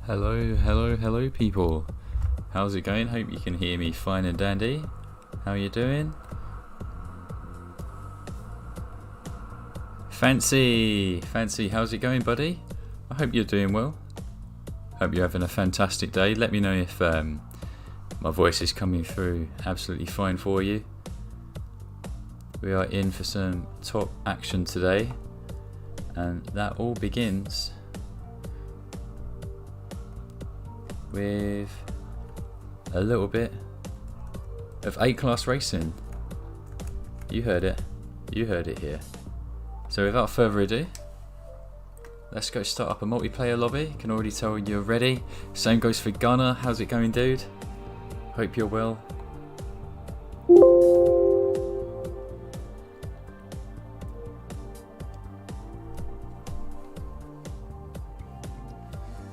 Hello people. How's it going? Hope you can hear me fine and dandy. How you doing? Fancy, how's it going, buddy? I hope you're doing well. Hope you're having a fantastic day. Let me know if my voice is coming through absolutely fine for you. We are in for some top action today, and that all begins with a little bit of A-class racing. You heard it here. So without further ado, let's go start up a multiplayer lobby. Can already tell you're ready. Same goes for Gunner. How's it going, dude? Hope you're well.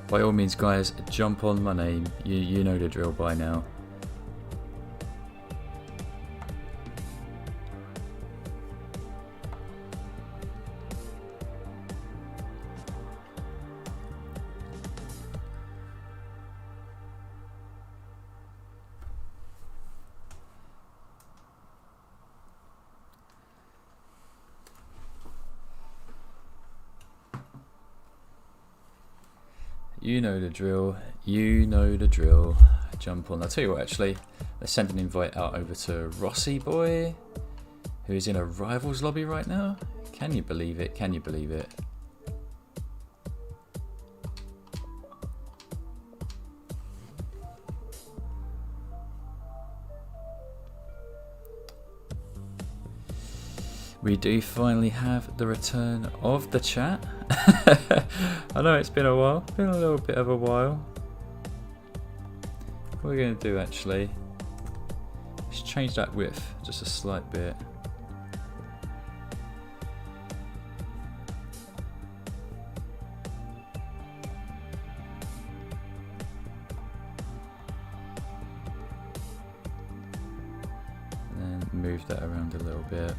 By all means, guys, jump on my name. You know the drill by now. You know the drill. You know the drill. Jump on. I'll tell you what, actually, let's send an invite out over to Rossi boy, who is in a rivals lobby right now. Can you believe it? Can you believe it? We do finally have the return of the chat. I know it's been a while, been a little bit of a while. What we're going to do, actually, let's change that width just a slight bit. And then move that around a little bit.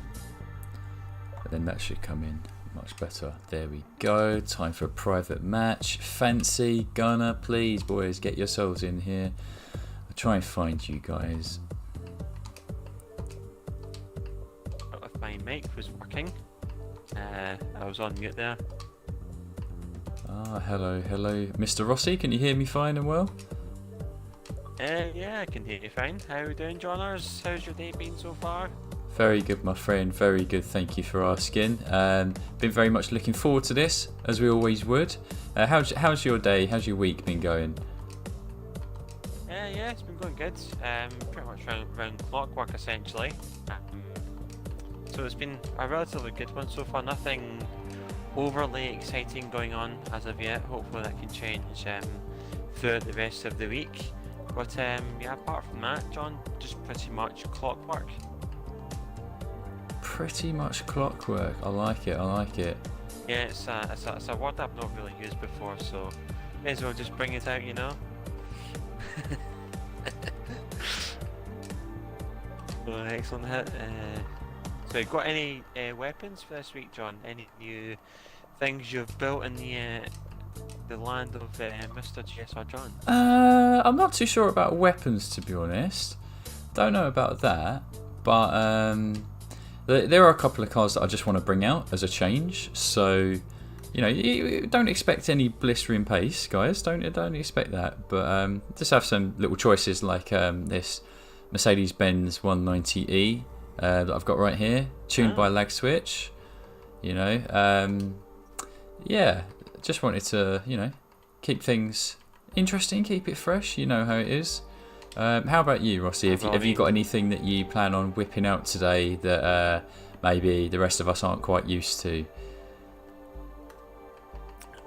Then that should come in much better. There we go. Time for a private match. Fancy Gunner, please, boys, get yourselves in here. I'll try and find you guys. If my mic was working, I was on mute there. Ah, hello, Mr. Rossi. Can you hear me fine and well? Yeah, I can hear you fine. How are we doing, Johners? How's your day been so far? Very good, my friend. Very good. Thank you for asking. Been very much looking forward to this, as we always would. How's your day? How's your week been going? Yeah, it's been going good. Pretty much round clockwork, essentially. So it's been a relatively good one so far. Nothing overly exciting going on as of yet. Hopefully that can change throughout the rest of the week. But yeah, apart from that, John, just pretty much clockwork. Pretty much clockwork. I like it. Yeah, it's a word I've not really used before, so may as well just bring it out, you know. Excellent hit. So, got any weapons for this week, John? Any new things you've built in the land of Mr. JSR John? I'm not too sure about weapons, to be honest. Don't know about that, but there are a couple of cars that I just want to bring out as a change. So, you know, you don't expect any blistering pace, guys. Don't expect that. But just have some little choices like this Mercedes-Benz 190E that I've got right here, tuned by Lag Switch. You know, yeah, just wanted to, you know, keep things interesting, keep it fresh. You know how it is. How about you, Rossi? Have you got anything that you plan on whipping out today that maybe the rest of us aren't quite used to?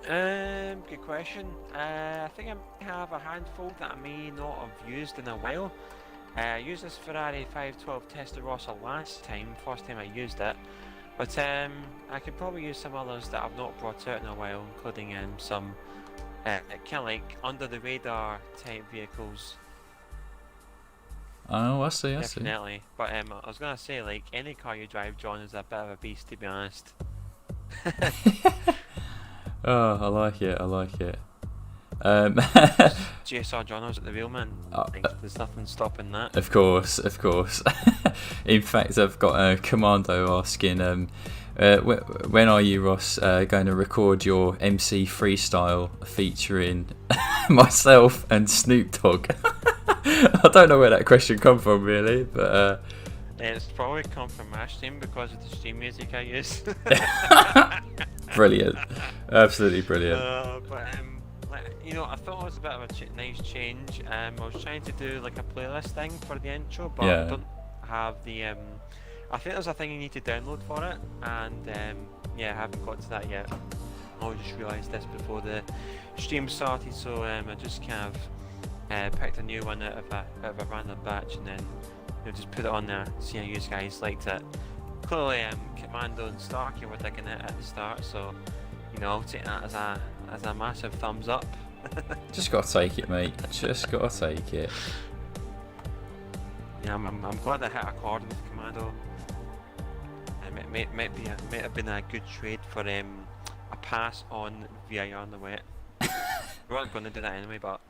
Good question. I think I have a handful that I may not have used in a while. I used this Ferrari 512 Testarossa last time, first time I used it. But I could probably use some others that I've not brought out in a while, including some kind of like under the radar type vehicles. Oh, I see. Definitely. But I was gonna say, like, any car you drive, John, is a bit of a beast, to be honest. Oh, I like it. JSR journals at the wheel, man. There's nothing stopping that. Of course. In fact, I've got a commando asking, when are you, Ross, going to record your MC freestyle featuring myself and Snoop Dogg? I don't know where that question come from, really, but it's probably come from my stream because of the stream music I use. Brilliant, absolutely brilliant. I thought it was a bit of a nice change. I was trying to do like a playlist thing for the intro, but I don't have the. I think there's a thing you need to download for it, and I haven't got to that yet. I just realised this before the stream started, so I just kind of picked a new one out of a random batch, and then just put it on there, see how you guys liked it. Clearly, Commando and Starkey were digging it at the start, so I'll take that as a massive thumbs up. Just gotta take it, mate. Just gotta take it. Yeah, I'm glad I hit a chord with Commando. It might have been a good trade for a pass on VIR on the wet. We weren't going to do that anyway, but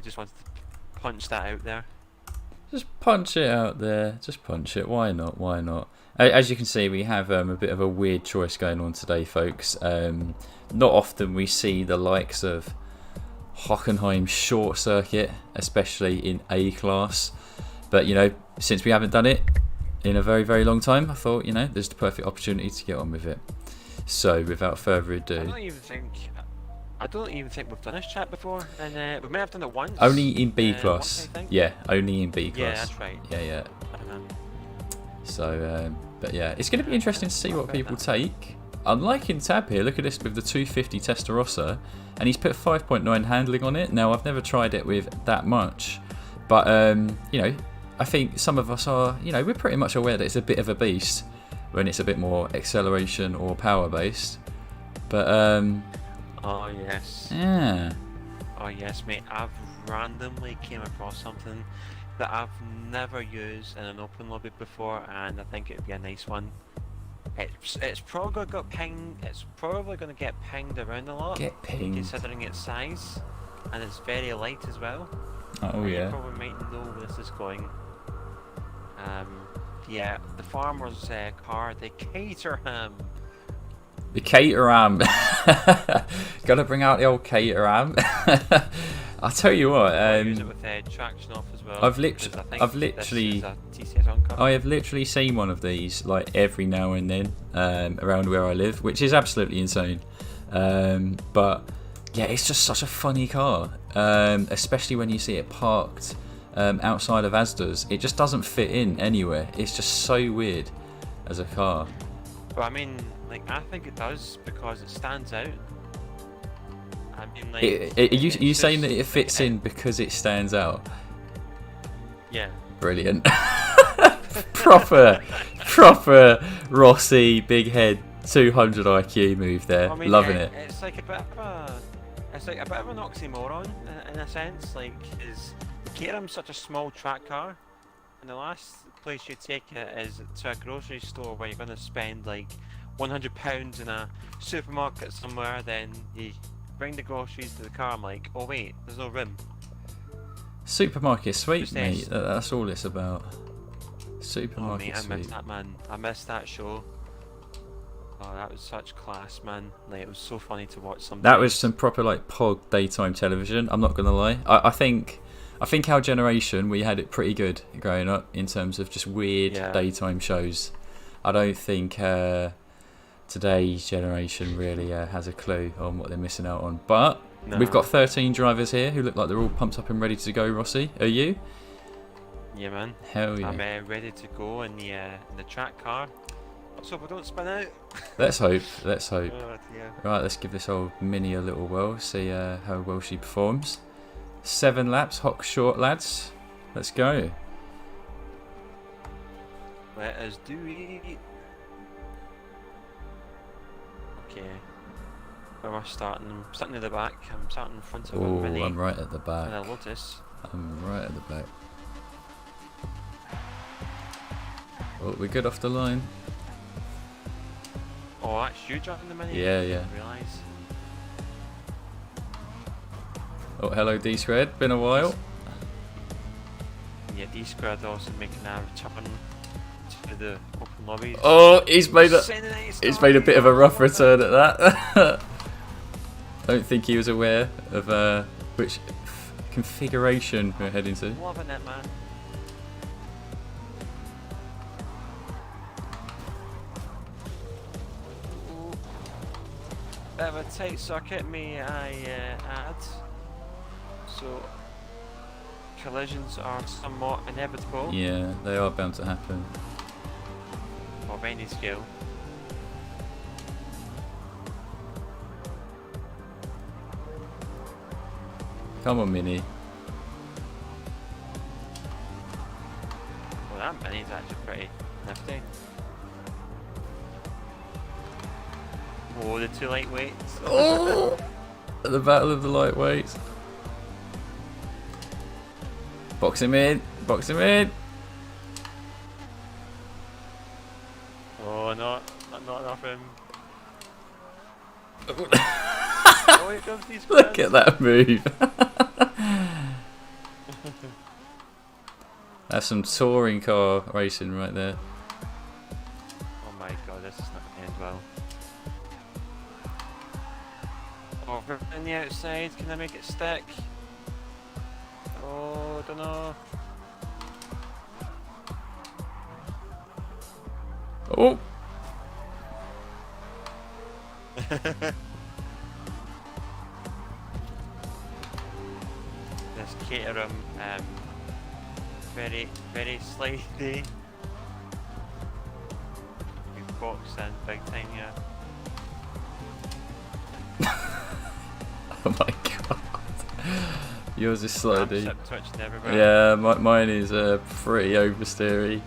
just wanted to punch that out there. Just punch it out there. Just punch it. Why not? Why not? As you can see, we have a bit of a weird choice going on today, folks. Not often we see the likes of Hockenheim short circuit, especially in A class. But since we haven't done it in a very, very long time, I thought there's the perfect opportunity to get on with it. So without further ado, I don't even think we've done this chat before, and we may have done it once. Only in B class. Yeah, only in B class. Yeah, that's right. Yeah. I don't know. So, but yeah, it's going to be interesting to see what people take. I'm liking Tab here. Look at this with the 250 Testarossa, and he's put 5.9 handling on it. Now, I've never tried it with that much, but I think some of us are, we're pretty much aware that it's a bit of a beast when it's a bit more acceleration or power based. But oh yes. Yeah. Oh yes, mate. I've randomly came across something that I've never used in an open lobby before, and I think it'd be a nice one. It's probably got pinged. It's probably going to get pinged around a lot. Get pinged. Considering its size, and it's very light as well. Oh yeah. You probably might know where this is going. Yeah, the farmer's car, the Caterham. The Caterham. Gotta bring out the old Caterham. I'll tell you what. Use it with traction off as well. I have literally seen one of these like every now and then around where I live, which is absolutely insane. But yeah, it's just such a funny car, especially when you see it parked outside of Asda's. It just doesn't fit in anywhere. It's just so weird as a car. But I mean, I think it does because it stands out. I mean, you saying that it fits in because it stands out? Yeah. Brilliant. proper Rossi big head 200 IQ move there. Loving it. It's like a bit of an oxymoron in a sense. Is the Caterham's such a small track car, and the last place you take it is to a grocery store where you're going to spend £100 in a supermarket somewhere. Then you bring the groceries to the car. I'm like, oh wait, there's no room. Supermarket sweep, mate. That's all it's about. Supermarket sweep. I sweep. missed that, man. I missed that show. Oh, that was such class, man. It was so funny to watch something. That was some proper POG daytime television. I'm not gonna lie. I think our generation, we had it pretty good growing up in terms of just weird daytime shows. I don't think today's generation really has a clue on what they're missing out on. But we've got 13 drivers here who look like they're all pumped up and ready to go. Rossi, are you? Yeah, man. Hell yeah. I'm ready to go in the track car. Let's hope I don't spin out. Let's hope. Let's hope. Oh, dear. Right, let's give this old Mini a little whirl. See how well she performs. 7 laps, hot short, lads. Let's go. Let us do it. Okay. Where am I starting? I'm starting at the back. I'm starting in front of a Mini. I'm right at the back. And a Lotus. I'm right at the back. Oh, we're good off the line. Oh, that's you driving the Mini? Yeah, I yeah. didn't realise. Oh, hello D Squared. Been a while. Yeah, D Squared also making a return to the open lobbies. Oh, he's made a bit of a rough return at that. Don't think he was aware of which configuration we're heading to. Loving it, man. Ooh. Bit of a tight circuit, may I add. So collisions are somewhat inevitable. Yeah, they are bound to happen. Of any scale. Come on, Mini. Well, that Mini's actually pretty nifty. Oh, the two lightweights. Oh! The battle of the lightweights. Box him in. Box him in. Oh, not enough him. Oh, here comes these Look at that move. That's some touring car racing right there. Oh my god, this is not going to end well. Over on the outside, can I make it stick? Oh, don't know. Oh! This Caterham, very slidey. We box in big time, yeah. Oh my god. Yours is slidey. I'm twitching everywhere. Yeah, mine is pretty oversteery.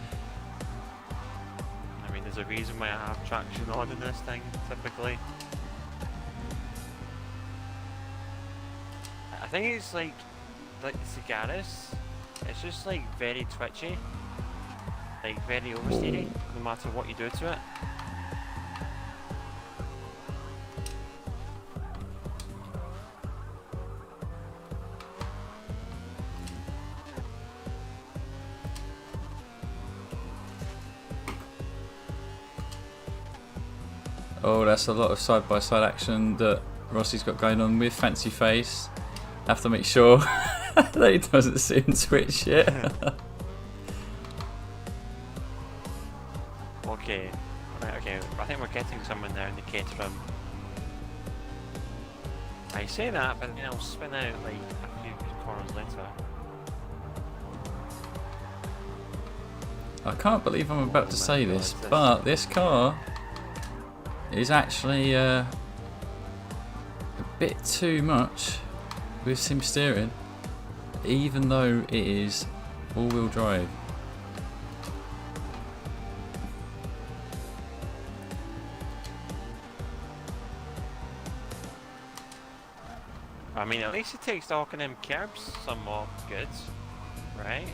I mean, there's a reason why I have traction on in this thing, typically. I think it's like the Cigaris, it's just like very twitchy, like very oversteery, no matter what you do to it. Oh, that's a lot of side-by-side action that Rossi's got going on with Fancy Face. Have to make sure that he doesn't soon switch yet. Okay, right, okay, I think we're getting someone there in the Caterham. I say that, but then I'll spin out like a few corners later. I can't believe I'm about to say this, but this car is actually a bit too much with sim steering, even though it is all-wheel drive. I mean, at least it takes the Hawk and them curbs somewhat good, right?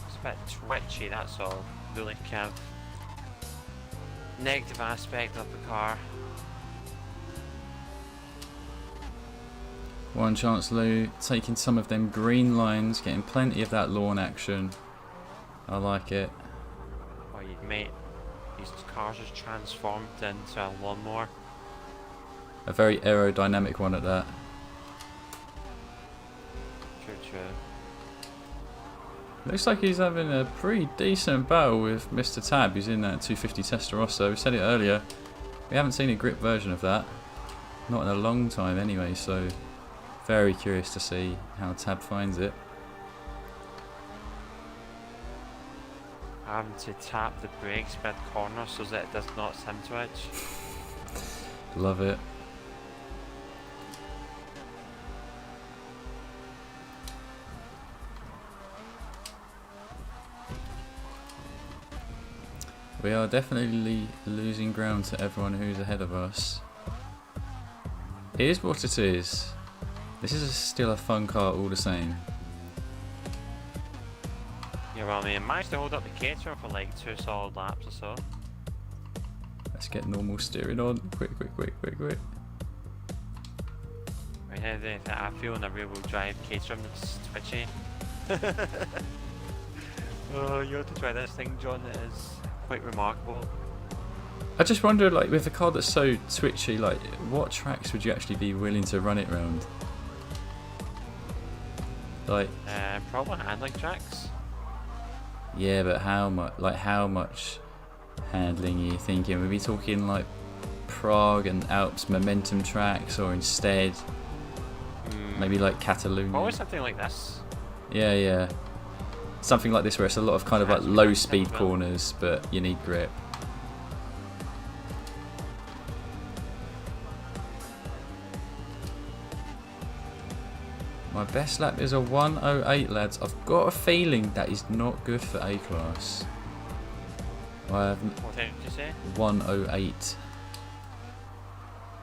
It's a bit twitchy, that's all. The only kind of negative aspect of the car. One chance, Lou, taking some of them green lines, getting plenty of that lawn action. I like it. Oh, you mate, these cars just transformed into a lawnmower. A very aerodynamic one at that. True, true. Looks like he's having a pretty decent battle with Mr. Tab, who's in that 250 Testarossa. We said it earlier, we haven't seen a grip version of that. Not in a long time anyway, so very curious to see how Tab finds it. Having to tap the brakes mid corner so that it does not sim twitch. Love it. We are definitely losing ground to everyone who's ahead of us. It is what it is. This is still a fun car all the same. Yeah, well, I mean, I managed to hold up the Caterham for like 2 solid laps or so. Let's get normal steering on. Quick. Right, I feel in a rear wheel drive Caterham that's twitchy. Oh, you have to try this thing, John. It is quite remarkable. I just wonder, like, with a car that's so twitchy, like, what tracks would you actually be willing to run it round? Like, probably handling tracks. yeah, but how much? Like, how much handling are you thinking? Would we be talking like Prague and Alps momentum tracks, or instead maybe like Catalonia? Probably something like this. Yeah. Something like this where it's a lot of kind of like low speed corners, but you need grip. My best lap is a 1:08, lads. I've got a feeling that is not good for A class. What time did you say? 1:08.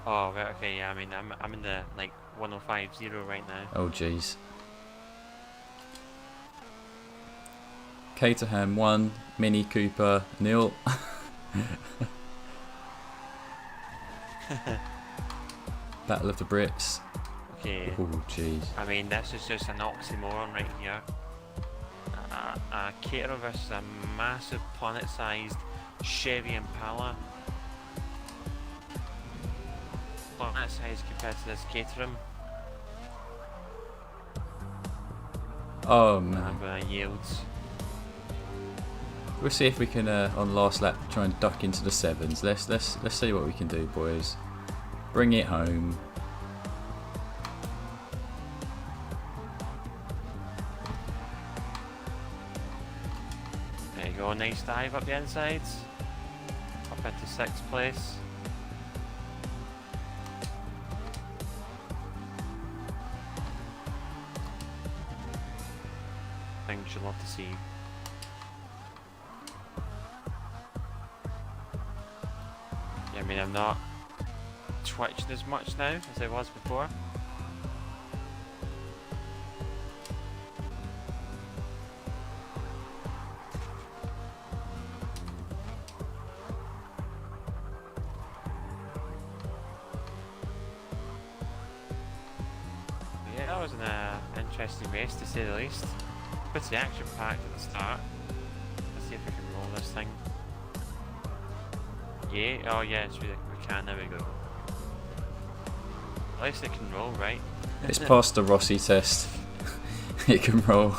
Oh, right, okay, yeah, I mean, I'm in the, like, 1:05.0 right now. Oh, jeez. Caterham 1, Mini Cooper 0. Battle of the Brits. Okay. Oh, jeez. I mean, this is just an oxymoron right here. A Caterham versus a massive planet-sized Chevy Impala. Planet-sized compared to this Caterham. Oh, I'm man. gonna yield. We'll see if we can, on last lap, try and duck into the sevens. Let's see what we can do, boys. Bring it home. There you go, nice dive up the insides. Up into 6th place. Things you'll love to see. Yeah, I mean, I'm not twitching as much now as I was before. Yeah, that was an interesting race to say the least. Pretty action packed at the start. Let's see if we can roll this thing. Yeah, oh yeah, we can, there we go. At least it can roll, right? It's past the Rossi test. It can roll.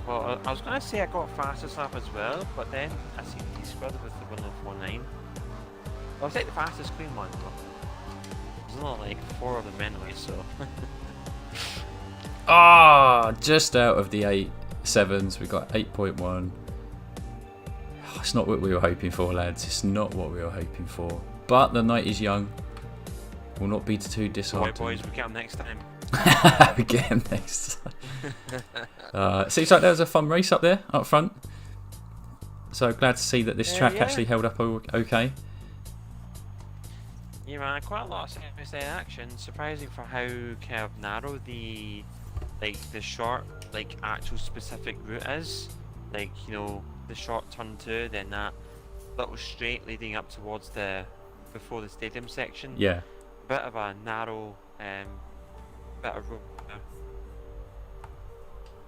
Well, I was going to say I got fastest lap as well, but then I see T-squared with the 1:04.9. I was like the fastest clean one, but there's only like 4 of them anyway, so. Just out of the 8.7s, we got 8.1. It's not what we were hoping for, lads. It's not what we were hoping for. But the night is young. We'll not be too disheartened. Right, boys, we get them next time. We get them next time. Seems like there was a fun race up there, up front. So glad to see that this track actually held up okay. Yeah, man, quite a lot of semi-side action. Surprising for how kind of narrow the short, like, actual specific route is. Like, you know, the short turn 2, then that little straight leading up towards before the stadium section. Yeah. Bit of a narrow bit of road.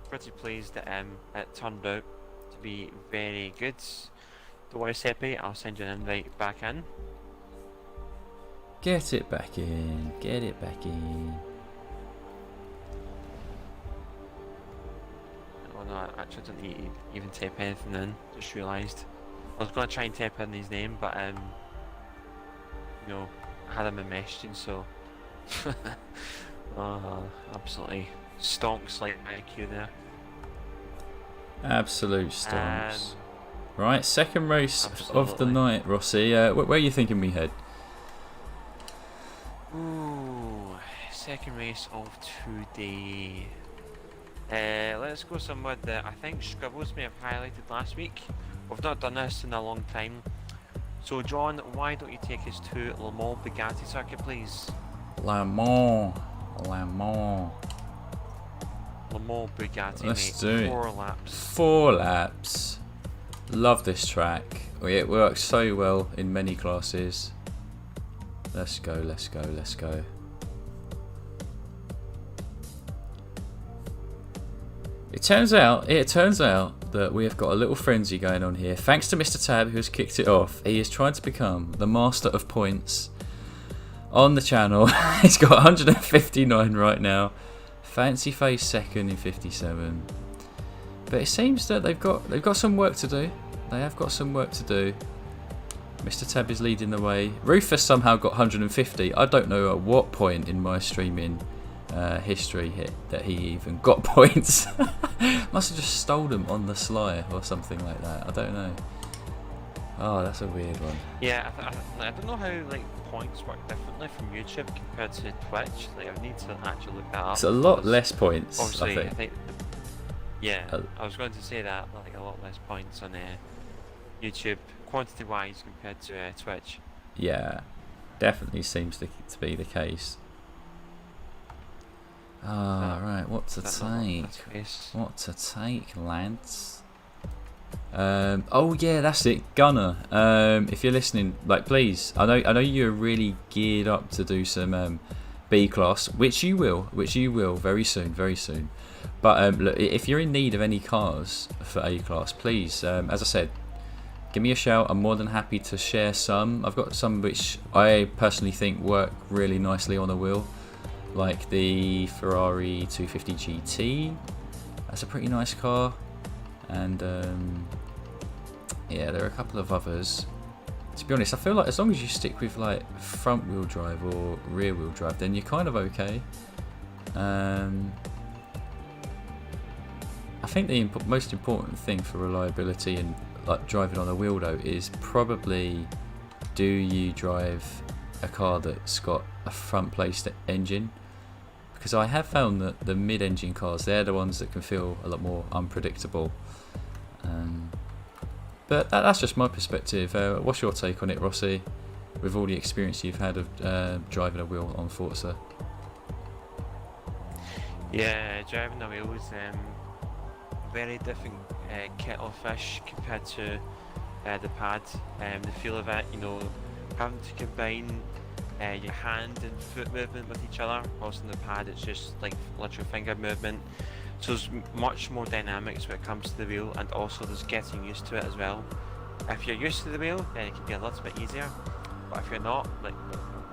Pretty pleased that it turned out to be very good. Don't worry, Seppi, I'll send you an invite back in. Get it back in. Get it back in. Oh no, I actually didn't even type anything in. Just realised. I was going to try and type in his name, but you know, I had him in messaging, so absolutely stonks like my IQ there. Absolute stonks. Right, second race of the night, Rossi. Where are you thinking we head? Ooh, second race of today. Let's go somewhere that I think Scribbles may have highlighted last week. We've not done this in a long time. So John, why don't you take us to Le Mans Bugatti circuit, please? Le Mans Bugatti, Let's do it. 4 laps. 4 laps. Love this track. It works so well in many classes. Let's go, let's go, let's go. It turns out that we have got a little frenzy going on here. Thanks to Mr. Tab, who has kicked it off. He is trying to become the master of points on the channel. He's got 159 right now. Fancy Face second in 57. But it seems that they've got some work to do. They have got some work to do. Mr. Tab is leading the way. Rufus somehow got 150. I don't know at what point in my streaming history that he even got points. Must have just stole them on the sly or something like that. I don't know. Oh, that's a weird one. Yeah, I don't know how like points work differently from YouTube compared to Twitch. Like, I need to actually look that up. It's a lot less points. Obviously, I think. Yeah, I was going to say that, like a lot less points on YouTube, quantity-wise, compared to Twitch. Yeah, definitely seems to be the case. Ah, right, what to take? What to take, lads? Oh yeah, that's it, Gunner. If you're listening, like, please, I know you're really geared up to do some B class, which you will very soon. But look, if you're in need of any cars for A class, please, as I said, give me a shout. I'm more than happy to share some. I've got some which I personally think work really nicely on a wheel, like the Ferrari 250 GT. That's a pretty nice car. And yeah, there are a couple of others. To be honest, I feel like as long as you stick with like front wheel drive or rear wheel drive, then you're kind of okay. I think the most important thing for reliability and like driving on a wheel though is probably, do you drive a car that's got a front placed engine? Because I have found that the mid-engine cars, they're the ones that can feel a lot more unpredictable. But that's just my perspective. What's your take on it, Rossi, with all the experience you've had of driving a wheel on Forza? Yeah, driving a wheel is very different kettle of fish compared to the pad. The feel of it, you know, having to combine your hand and foot movement with each other, whilst in the pad it's just like literal finger movement. So there's much more dynamics when it comes to the wheel, and also there's getting used to it as well. If you're used to the wheel, then it can be a little bit easier. But if you're not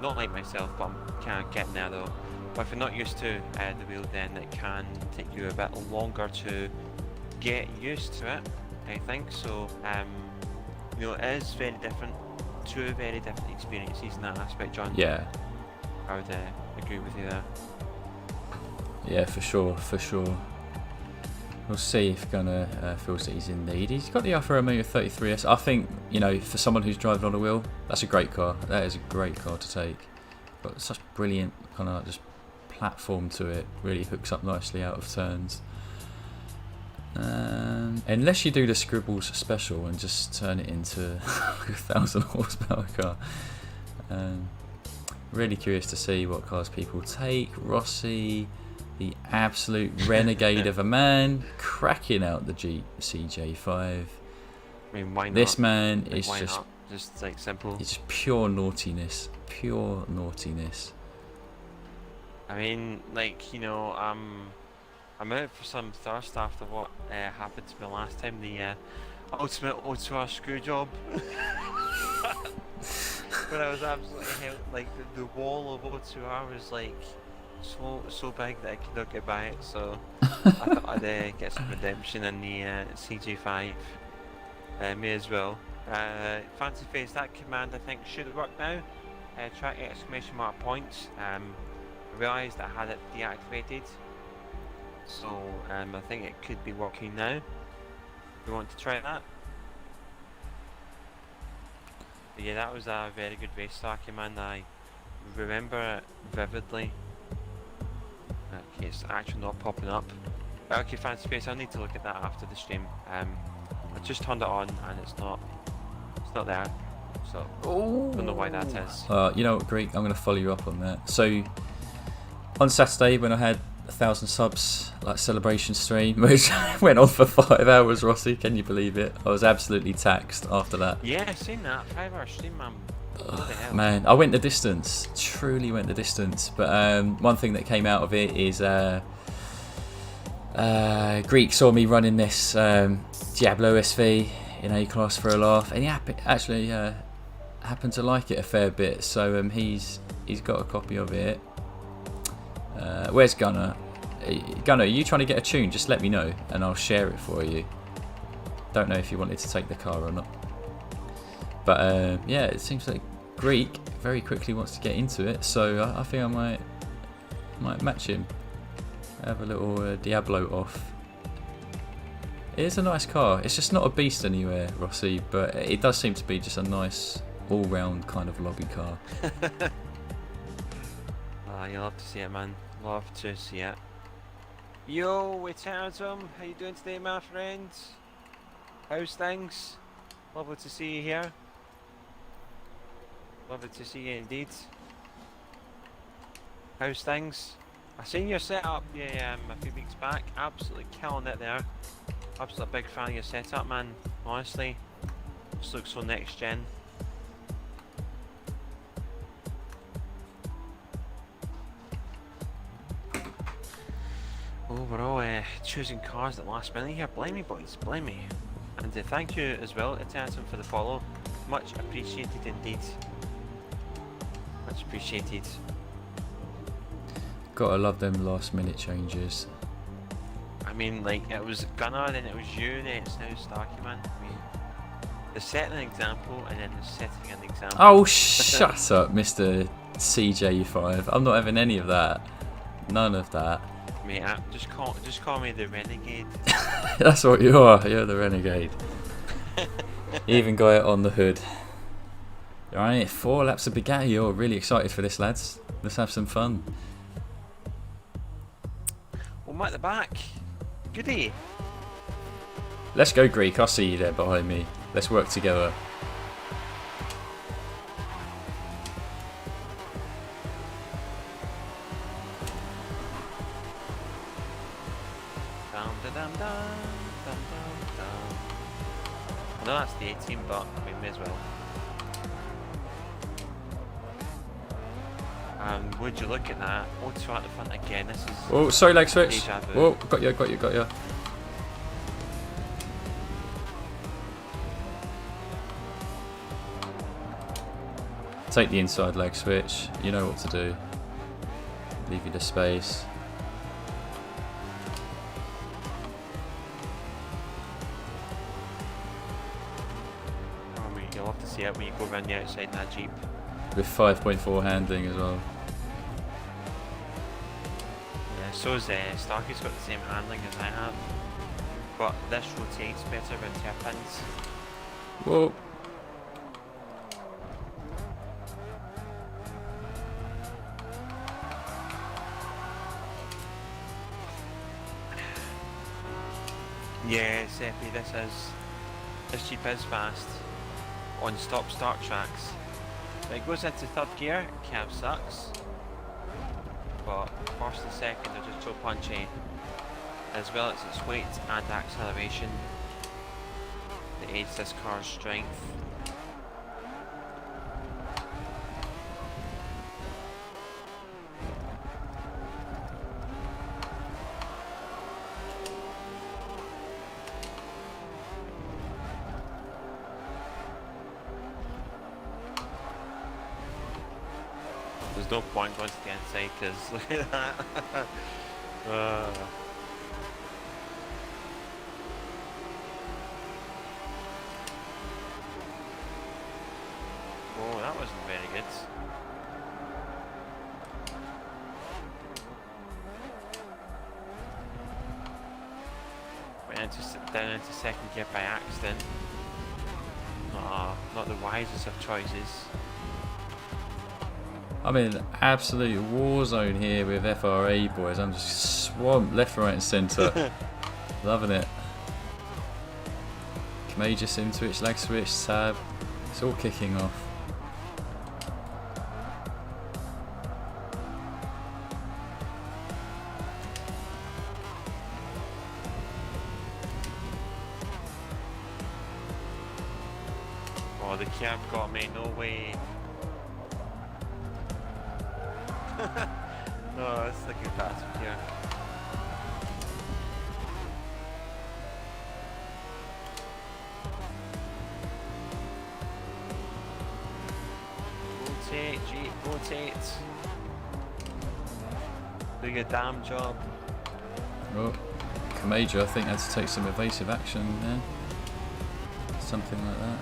like myself, but I'm kind of getting there though. But if you're not used to the wheel, then it can take you a bit longer to get used to it, I think. So you know, it is very different, two very different experiences in that aspect, John. Yeah, I would agree with you there. Yeah, for sure. We'll see if Gunner feels that he's in need. He's got the Alfa Romeo 33S. I think, you know, for someone who's driving on a wheel, that's a great car. That is a great car to take. Got such brilliant kind of just platform to it. Really hooks up nicely out of turns. Unless you do the Scribbles special and just turn it into a 1,000 horsepower car. Really curious to see what cars people take. Rossi, the absolute renegade of a man, cracking out the Jeep CJ5. I mean, why not? This man like, is just like simple. It's just pure naughtiness. I mean, like, you know, I'm out for some thirst after what happened to me last time, the ultimate O2R screw job. When I was absolutely held, like the wall of O2R was like so big that I could not get by it, so I thought I'd get some redemption in the CJ5. Me as well. Fancy face, that command I think should work now. Track exclamation mark points. I realised I had it deactivated, so I think it could be working now. We want to try that. But yeah, that was a very good race star command. I remember it vividly. Okay, it's actually not popping up. Okay, Fancy Space, I'll need to look at that after the stream. I just turned it on and it's not there. So don't know why that is. You know what, Greek, I'm going to follow you up on that. So on Saturday when I had 1,000 subs like celebration stream, which went on for 5 hours. Rossi, can you believe it? I was absolutely taxed after that. Yeah, I've seen that 5-hour stream, man. What the hell? Man, I went the distance. Truly went the distance. But one thing that came out of it is Greek saw me running this Diablo SV in A class for a laugh, and he actually happened to like it a fair bit. So he's got a copy of it. Where's Gunner? Gunner, are you trying to get a tune? Just let me know and I'll share it for you. Don't know if you wanted to take the car or not. But yeah, it seems like Greek very quickly wants to get into it, so I think I might match him. Have a little Diablo off. It is a nice car. It's just not a beast anywhere, Rossi, but it does seem to be just a nice all-round kind of lobby car. You'll love to see it, man. Love to see it. Yo, it's Adam. How you doing today, my friends? How's things? Lovely to see you here. Lovely to see you indeed. How's things? I seen your setup, yeah, a few weeks back. Absolutely killing it there. Absolutely big fan of your setup, man. Honestly, just looks so next gen. Oh, we're all choosing cars at the last minute here. Blame me, boys, blame me. And thank you as well, Italian, for the follow. Much appreciated indeed. Much appreciated. Gotta love them last minute changes. I mean, like, it was Gunnar, then it was you, then it's now Starkey, man. I mean, they're setting an example, and then they're setting an example. Oh, shut up, Mr. CJ5. I'm not having any of that. None of that. Mate, just call me the Renegade. That's what you are. You're the Renegade. Even got it on the hood. Alright, 4 laps of Bugatti. You're really excited for this, lads. Let's have some fun. Well, I'm at the back. Goody. Let's go, Greek. I'll see you there behind me. Let's work together. I know that's the 18, but we may as well. Would you look at that? Oh, 2 at the front again. This is. Oh, sorry, leg switch. Oh, got you. Take the inside leg switch. You know what to do. Leave you the space. You'll have to see it when you go around the outside in that Jeep. With 5.4 handling as well. Yeah, so's Starkey's got the same handling as I have. But this rotates better with hairpins. Whoa. Yeah, Seppi, this Jeep is fast on stop-start tracks. When it goes into 3rd gear, cab sucks. But first and second are just so punchy, as well as its weight and acceleration that aids this car's strength. There's no point going to the inside because look at that. Oh, that wasn't very good. Went down into 2nd gear by accident. Not the wisest of choices. I'm in an absolute war zone here with FRA, boys. I'm just swamped left, right and centre. Loving it. Major sim switch, lag switch, tab. It's all kicking off. Oh, the curb got me, no way. Oh, that's the catastrophe here. Rotate, Jeep, rotate. Do your damn job. Oh, Major, I think, had to take some evasive action there. Something like that.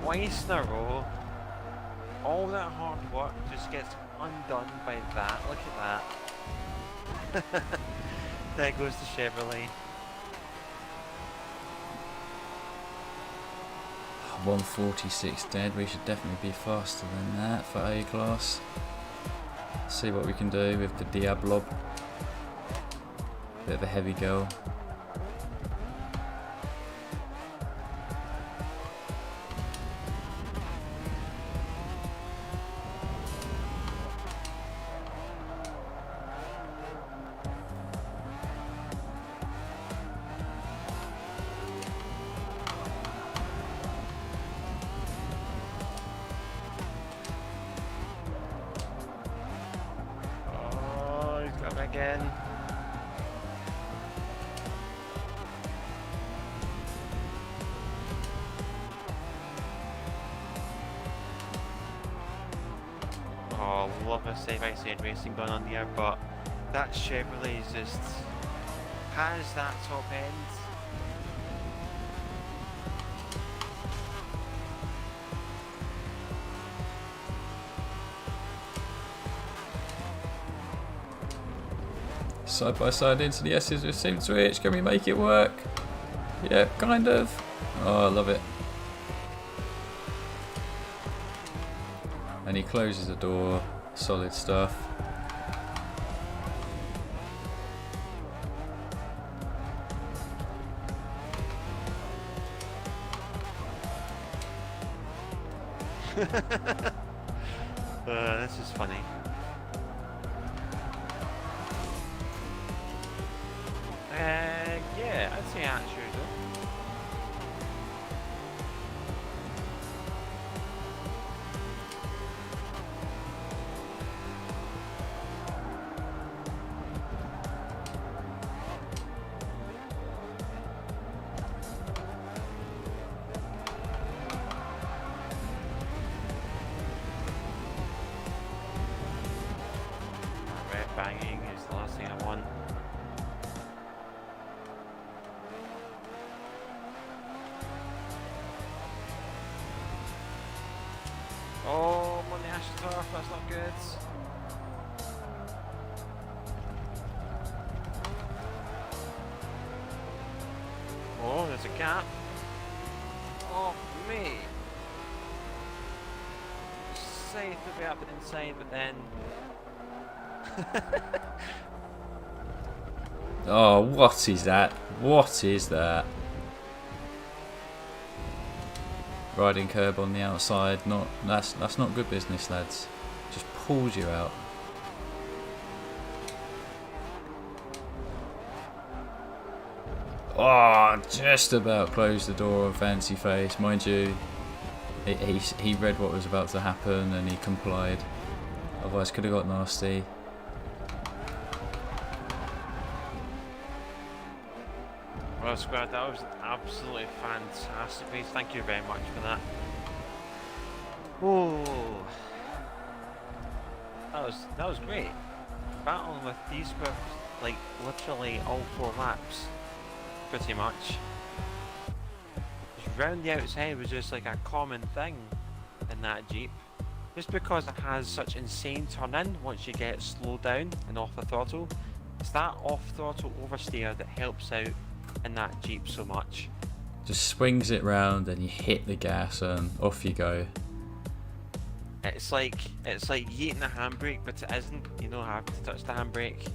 Twice in a row, all that hard work just gets undone by that. Look at that. There goes the Chevrolet. 146 dead. We should definitely be faster than that for A class. See what we can do with the Diablo. Bit of a heavy go. Again. Oh, love a side-by-side racing going on here, but that Chevrolet is just has that top end. Side by side into the S's with sim switch. Can we make it work? Yeah, kind of. Oh, I love it. And he closes the door. Solid stuff. This is funny. Yeah, I'd say answer though. Red banging is the last thing I want. Oh, I'm on the AstroTurf, that's not good. Oh, there's a gap. Oh, me. Safe to be up and inside, but then... Oh, what is that? What is that? Riding curb on the outside, that's not good business, lads. Just pulls you out. Oh, just about closed the door on Fancy Face, mind you. He read what was about to happen and he complied. Otherwise, could have got nasty. Well, squad, that was absolutely fantastic piece. Thank you very much for that. Oh, that was great. Battling with these for like literally all 4 laps, pretty much. Just round the outside was just like a common thing in that Jeep. Just because it has such insane turn in once you get slowed down and off the throttle. It's that off throttle oversteer that helps out in that Jeep so much. Just swings it round and you hit the gas and off you go. It's like yeeting the handbrake, but it isn't. You don't have to touch the handbrake.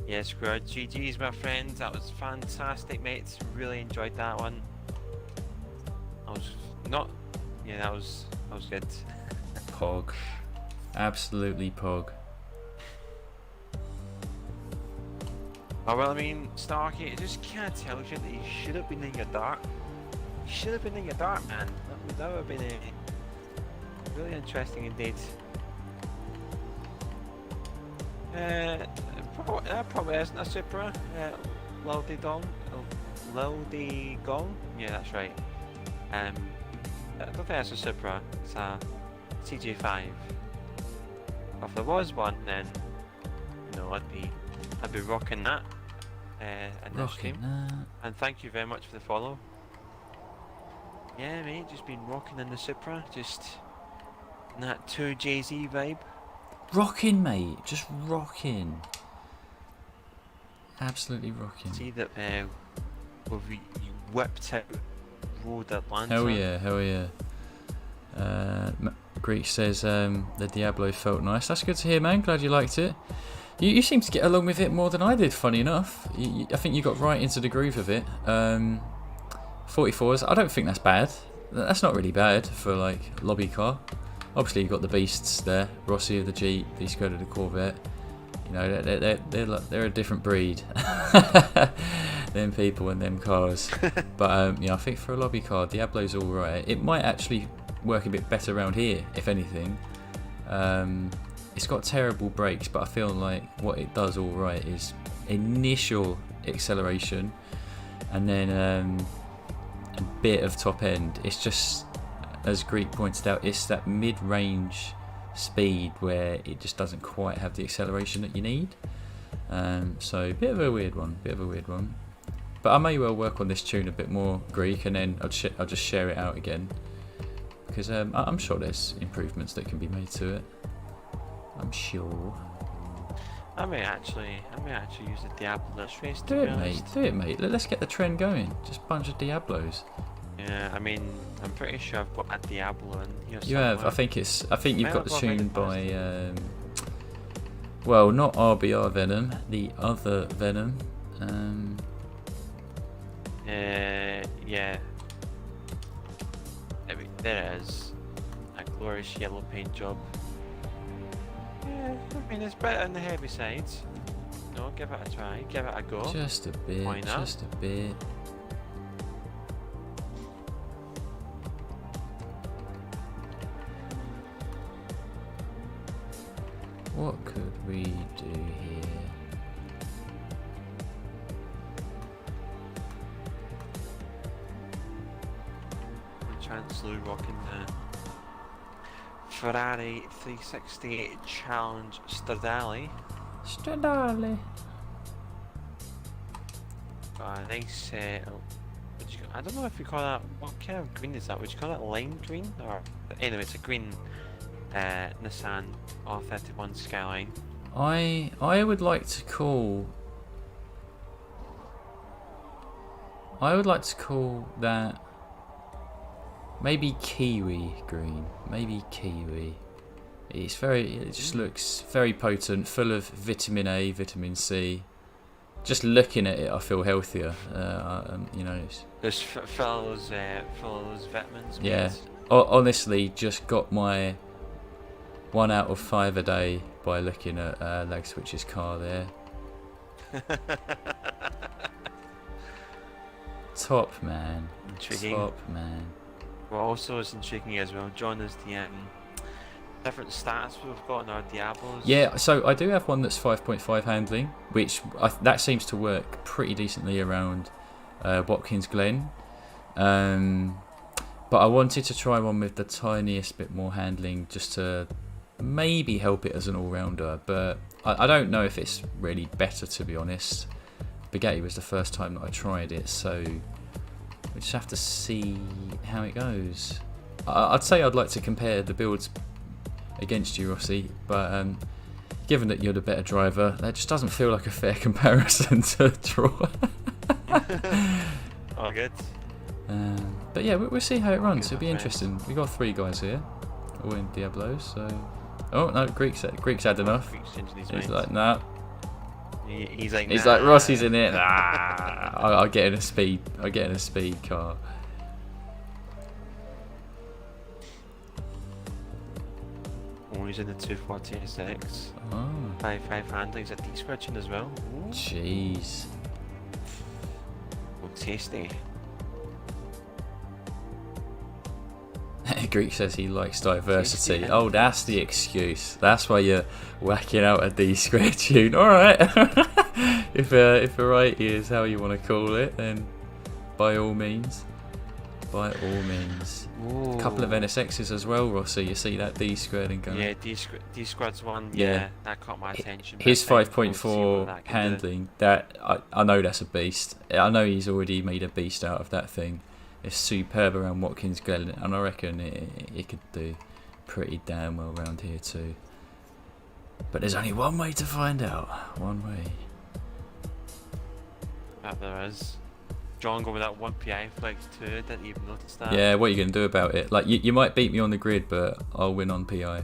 Yeah, Squad, GG's my friend. That was fantastic, mates. Really enjoyed that one. not. Yeah, that was good. Pog. Absolutely pog. Oh, well, I mean, Starkey, it just kind of tells you that you should have been in your dart. You should have been in your dart, man. That would have been really interesting indeed. That probably isn't a Supra. Lildy Gong? Yeah, that's right. I don't think that's a Supra. It's a CJ5. If there was one, then I'd be rocking that in this stream. And thank you very much for the follow. Yeah, mate, just been rocking in the Supra, just in that 2JZ vibe. Rocking, mate, just rocking. Absolutely rocking. See that you whipped out Road Atlanta. Hell yeah. Greek says the Diablo felt nice. That's good to hear, man. Glad you liked it. You seem to get along with it more than I did, funny enough. I think you got right into the groove of it. 44s, I don't think that's bad. That's not really bad for like lobby car. Obviously you've got the beasts there, Rossi of the Jeep, the Skoda of the Corvette. You know, they're a different breed. Them people and them cars. But I think for a lobby car, Diablo's all right. It might actually work a bit better around here, if anything. It's got terrible brakes, but I feel like what it does all right is initial acceleration, and then a bit of top end. It's just, as Greek pointed out, it's that mid-range speed where it just doesn't quite have the acceleration that you need. So bit of a weird one. But I may well work on this tune a bit more, Greek, and then I'll just share it out again, because I'm sure there's improvements that can be made to it. I'm sure. I may actually use the Diablo this race. Do it, mate. Let's get the trend going. Just a bunch of Diablos. Yeah, I mean, I'm pretty sure I've got a Diablo in here. You have. I think you've got the tune by. Well, not RBR Venom, the other Venom. Yeah. There it is. A glorious yellow paint job. Yeah, I mean, it's better on the heavy sides. No, give it a try, give it a go. Just a bit, Why not? just a bit. What could we do here? Chancellor rocking the Ferrari 360 Challenge Stradale. Nice. I don't know if you call that. What kind of green is that? Would you call it lime green? Or anyway, it's a green Nissan R31 Skyline. I would like to call. That maybe kiwi green. Maybe kiwi. It just looks very potent, full of vitamin A, vitamin C. Just looking at it, I feel healthier. Just full of those vitamins. Yeah. Honestly, just got my 1 out of 5 a day by looking at Lag Switch's car there. Top man. Intriguing. Top man. What also is intriguing as well, John, is the different stats we've got in our Diablos. Yeah, so I do have one that's 5.5 handling, which that seems to work pretty decently around Watkins Glen. But I wanted to try one with the tiniest bit more handling, just to maybe help it as an all-rounder. But I don't know if it's really better, to be honest. Bugatti was the first time that I tried it, so we just have to see how it goes. I'd say I'd like to compare the builds against you, Rossi, but given that you're the better driver, that just doesn't feel like a fair comparison to draw. Oh, good. But yeah, we'll see how it runs. It'll be interesting. We got 3 guys here, all in Diablos. So, oh no, Greek's had enough. He's like, nah. He's like, Rossi's in it. I'll get in a speed car. using the 240SX. Oh, 5.5 handling's a D-square tune as well. Ooh. jeez. Oh, tasty. Greek says he likes diversity. Tasty. Oh, that's the excuse. That's why you're whacking out a D-square tune. Alright. if variety is how you want to call it, then by all means. By all means. Ooh. A couple of NSXs as well, Rossi. You see that D-squared and going. Yeah, D-squared's one. Yeah. Yeah, that caught my attention. His but I think we'll see what 5.4 that can do. handling, that I know that's a beast. I know he's already made a beast out of that thing. It's superb around Watkins Glen, and I reckon it could do pretty damn well around here too. But there's only one way to find out. One way. That there is. John go with that 1 PI flex too. Didn't even notice that. Yeah, what are you going to do about it? Like, you might beat me on the grid, but I'll win on PI.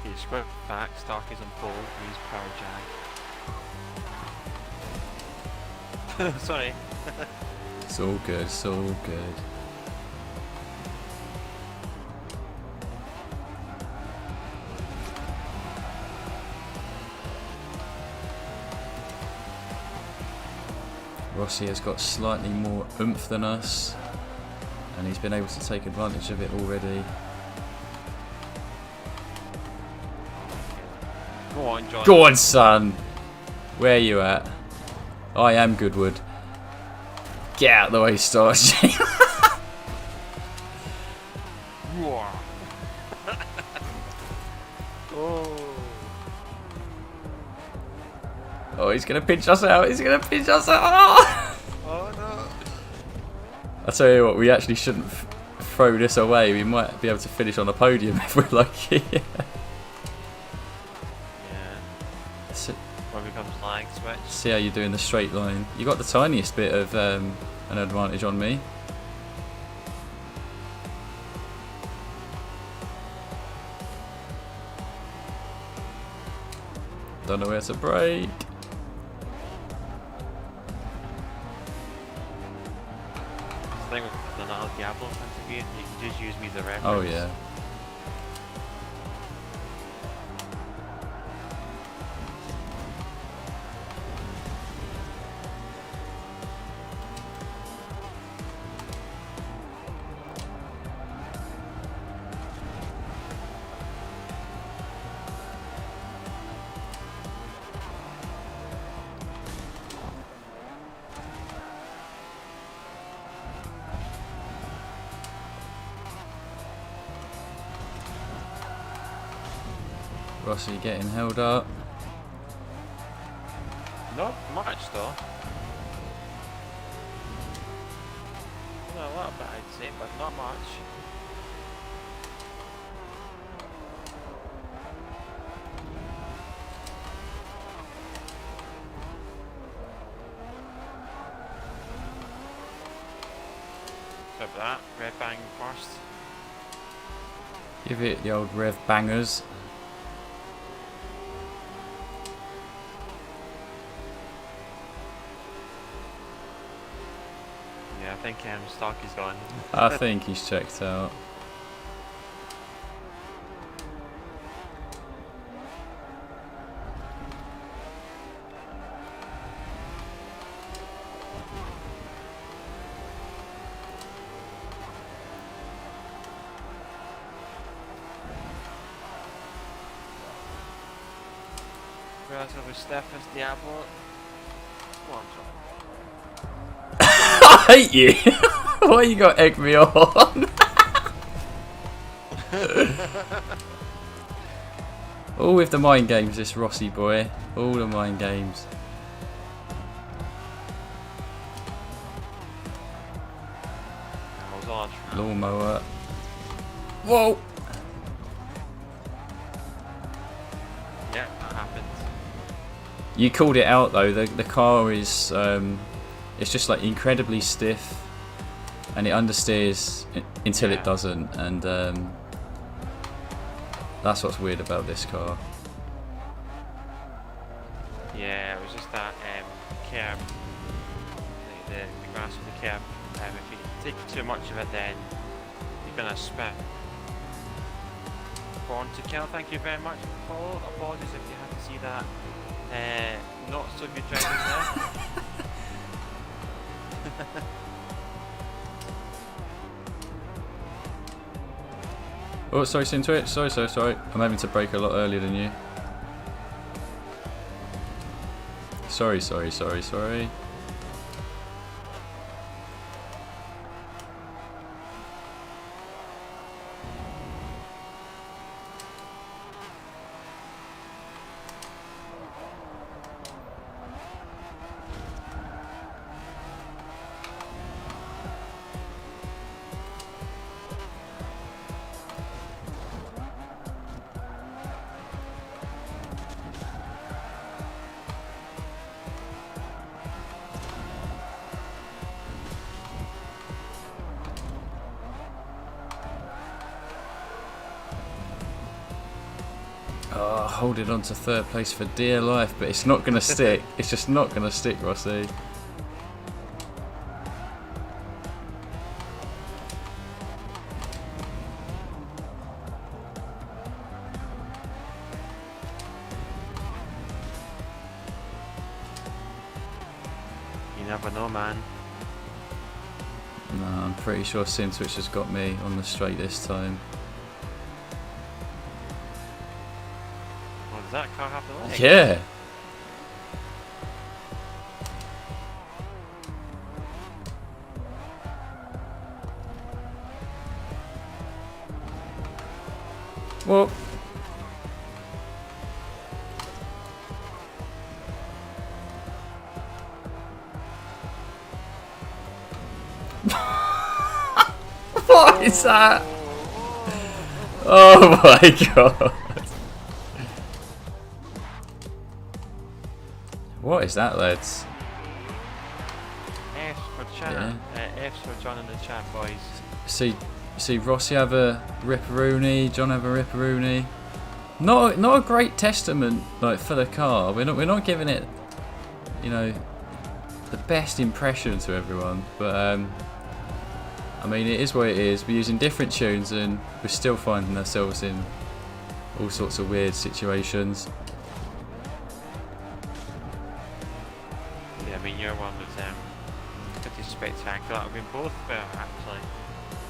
He square back, Starkey's on pole, use power jag. Sorry. It's all good, it's all good. Rossi has got slightly more oomph than us, and he's been able to take advantage of it already. Go on, John. Go on, son! Where are you at? I am Goodwood. Get out of the way, Starch. Roar. Oh. Oh, he's going to pinch us out. He's going to pinch us out. Oh! Oh no. I tell you what, we actually shouldn't throw this away. We might be able to finish on a podium if we're lucky. Yeah. So, Where becomes lag switch. see how you do in the straight line. You got the tiniest bit of an advantage on me. Don't know where to brake. The thing with the Nile Diablo interview, you can just use me as a reference. Oh yeah. Rossi getting held up. Not much though. Well, a little bit I'd say, but not much. So for that, red bang first. Give it the old rev bangers. Yeah, I think Starkey's gone. I think he's checked out. Relatively stiff as Diablo. Go on, John. I hate you. Why you got egg me on? All with the mind games, this Rossi boy. All the mind games. I was on. Lawnmower. Whoa! Yeah, that happens. You called it out though. The car is it's just like incredibly stiff, and it understeers until it doesn't, and that's what's weird about this car. Yeah, it was just that curb, the grass of the curb. If you take too much of it, then you're gonna spin. Born to Kill. Thank you very much, Paul. Apologies if you had to see that not so good driving there. Oh, sorry, Twitch. Sorry. I'm having to brake a lot earlier than you. Sorry. Oh, holding on to third place for dear life, but it's not going to stick. It's just not going to stick, Rossi. You never know, man. No, I'm pretty sure Twitch has got me on the straight this time. Does that car have the legs? Yeah. Well. What is that? Oh my god. What is that, lads? F's for chat. F's for John in the chat, boys. See Rossi have a ripperoonie, John have a ripperoonie. Not a great testament like for the car. We're not giving it, you know, the best impression to everyone. But I mean, it is what it is. We're using different tunes and we're still finding ourselves in all sorts of weird situations. I mean, your one was pretty spectacular. I mean, both were actually.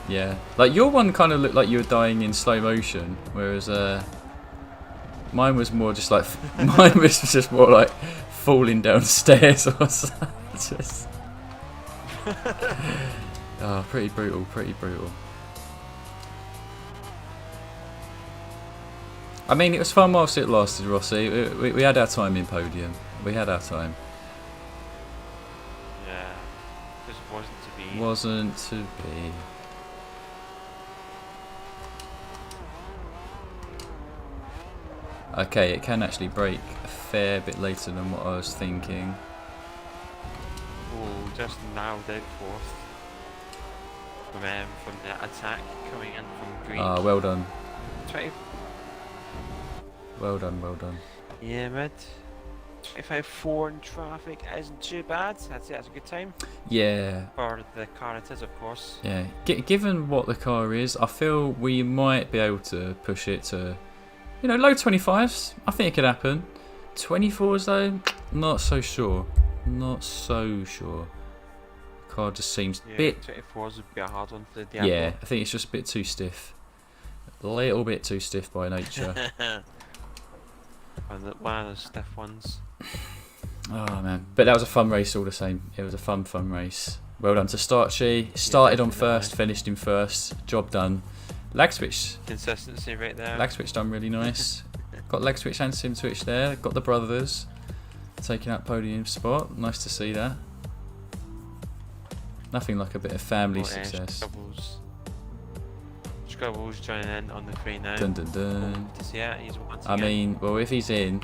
Yeah, like your one kind of looked like you were dying in slow motion, whereas mine was more just like more like falling downstairs or something. Just oh, pretty brutal. I mean, it was fun whilst it lasted, Rossi. We had our time in podium. We had our time. Wasn't to be. Okay, it can actually break a fair bit later than what I was thinking. Oh, just nailed it fourth. From the attack coming in from green. Ah, well done. 20. Well done. Yeah, mate. 25.4 in traffic isn't too bad. That's a good time. Yeah. For the car it is, of course. Yeah. Given what the car is, I feel we might be able to push it to, you know, low 25s. I think it could happen. 24s though, not so sure. The car just seems a bit. 24s would be a hard one for the Diablo. Yeah, I think it's just a bit too stiff. A little bit too stiff by nature. One of the stiff ones. Oh man, but that was a fun race all the same. It was a fun race. Well done to Starchy. Started on first, finished in first. Job done. Lag switch. Consistency right there. Lag switch done really nice. Got lag switch and sim switch there. Got the brothers taking out podium spot. Nice to see that. Nothing like a bit of family success. Scrubbles joining in on the free now. Dun dun dun. He's once I mean, well, if he's in,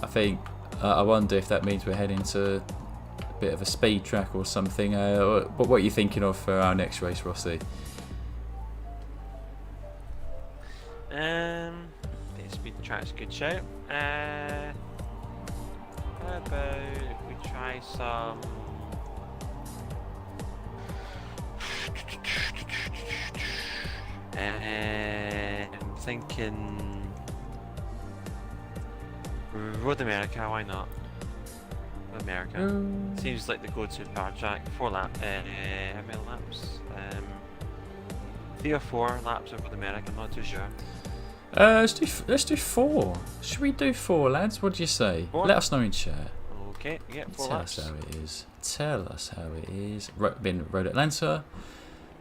I think I wonder if that means we're heading to a bit of a speed track or something. What are you thinking of for our next race, Rossi? The speed track's a good shout. How about if we try some? thinking Road America. Why not? Road America seems like the go-to power track. 4 lap. How many laps? 3 or 4 laps of Road America. I'm not too sure. Let's do 4. Should we do 4, lads? What do you say? 4? Let us know in chat. Okay, yeah, 4 Tell laps. us how it is. Tell us how it is. Been Road Atlanta.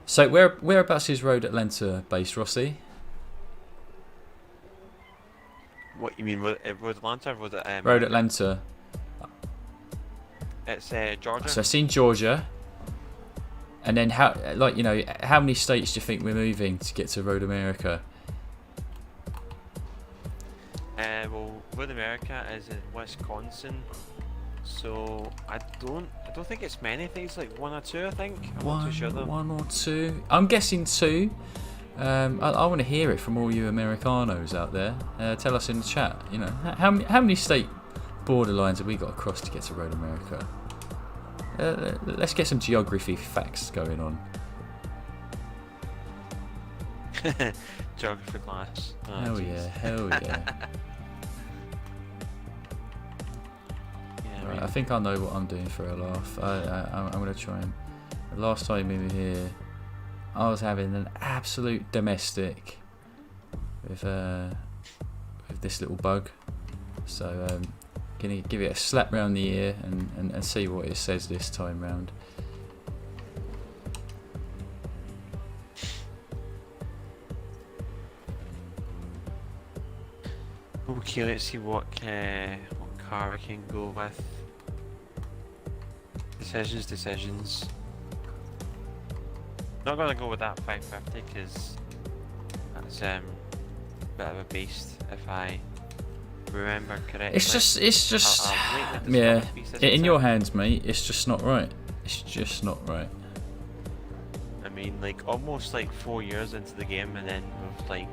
So whereabouts is Road Atlanta based, Rossi? What you mean, Road Atlanta? Road Atlanta. It's Georgia. So I've seen Georgia. And then how many states do you think we're moving to get to Road America? Well, Road America is in Wisconsin, so I don't think it's many. I think it's like 1 or 2. I think. I'm not too sure though. 1 or 2. I'm guessing 2. I want to hear it from all you Americanos out there. Tell us in the chat. You know, how many state borderlines have we got across to get to Road America? Let's get some geography facts going on. Geography class. Oh, Hell geez. yeah, hell yeah. Yeah, Right, I think I know what I'm doing for a laugh. I'm going to try and... Last time we were here, I was having an absolute domestic with this little bug. So gonna give it a slap round the ear and see what it says this time round. Okay, let's see what car I can go with. Decisions. Not gonna go with that 550 because that's a bit of a beast if I remember correctly. It's just I'll yeah. speed In your system. hands, mate. It's just not right. It's just not right. I mean, like almost like 4 years into the game, and then we've like